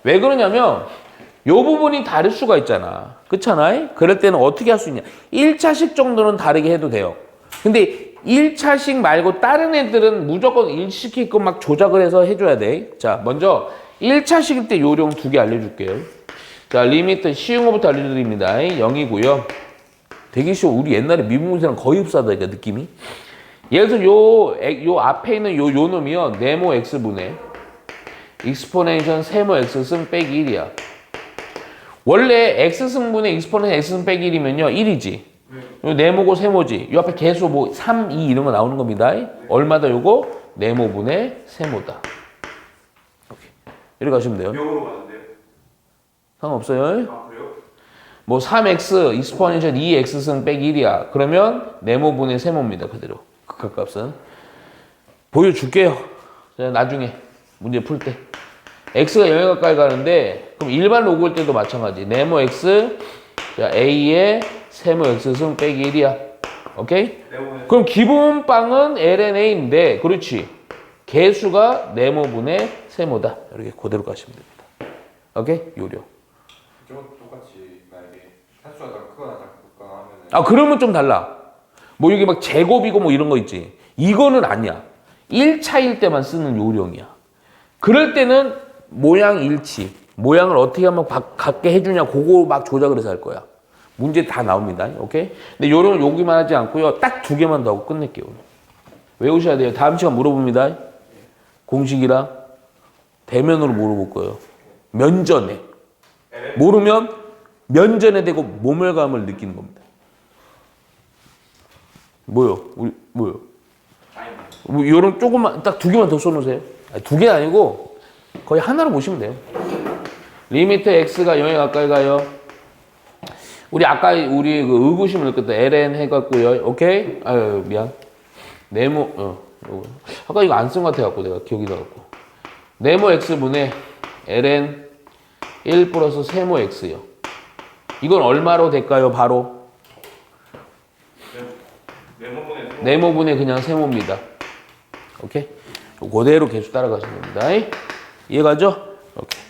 A: 왜 그러냐면 요 부분이 다를 수가 있잖아. 그렇잖아요? 그럴 때는 어떻게 할 수 있냐? 1차식 정도는 다르게 해도 돼요. 근데 1차식 말고 다른 애들은 무조건 일시키고 막 조작을 해서 해줘야 돼. 자, 먼저 1차식일 때 요령 두 개 알려줄게요. 자, 리미트 쉬운 거부터 알려드립니다. 0이고요. 되게 쉬워. 우리 옛날에 미분문제랑 거의 흡사하다니까 느낌이. 예를 들어서 요 앞에 있는 요 놈이요. 네모 x분의 익스포넨션 세모 x승 빼기 1이야. 원래 x승분의 익스포넨션 x승 빼기 1이면요. 1이지. 요 네모고 세모지. 요 앞에 개수 뭐 3, 2 이런 거 나오는 겁니다. 얼마다 요거? 네모분의 세모다. 이렇게 하시면 돼요.
B: 0으로 가는데요?
A: 상관없어요.
B: 아 그래요?
A: 뭐 3x 익스포넨셜 2x승 빼기 1이야. 그러면 네모분의 세모입니다. 그대로. 극합값은. 보여줄게요. 나중에 문제 풀 때. x가 0에 가까이 가는데 그럼 일반 로그일 때도 마찬가지. 네모 x 자, a의 세모 x승 빼기 1이야. 오케이? 그럼 기본빵은 LNA인데 그렇지. 개수가 네모분의 세모다. 이렇게 그대로 가시면 됩니다. 오케이? 요령.
C: 저것도 똑같이 만약에 산수가 더 크거나 작거나 하면은
A: 그러면 좀 달라. 뭐 이게 막 제곱이고 뭐 이런 거 있지. 이거는 아니야. 1차일 때만 쓰는 요령이야. 그럴 때는 모양 일치. 모양을 어떻게 하면 갖게 해주냐 그거 막 조작을 해서 할 거야. 문제 다 나옵니다. 오케이? 근데 요령은 여기만 하지 않고요. 딱 두 개만 더 하고 끝낼게요. 오늘. 외우셔야 돼요. 다음 시간 물어봅니다. 공식이라 대면으로 물어볼 거예요. 면전에. 모르면 면전에 대고 모멸감을 느끼는 겁니다. 뭐요? 뭐요? 뭐 요런 조금만 딱 두 개만 더 써놓으세요. 두 개 아니고 거의 하나로 보시면 돼요. 리미트 x가 0에 가까이 가요. 우리 아까 우리 그 의구심을 느꼈다. ln 해갖고요. 오케이? 아유 미안. 네모 요거. 아까 이거 안 쓴 것 같아갖고 내가 기억이 나갖고 네모 x분의 ln 1 플러스 세모 x요. 이건 얼마로 될까요? 바로
C: 네모분의
A: 네모분의 그냥 세모입니다. 오케이? 그대로 계속 따라가시면 됩니다. 이해가죠? 오케이.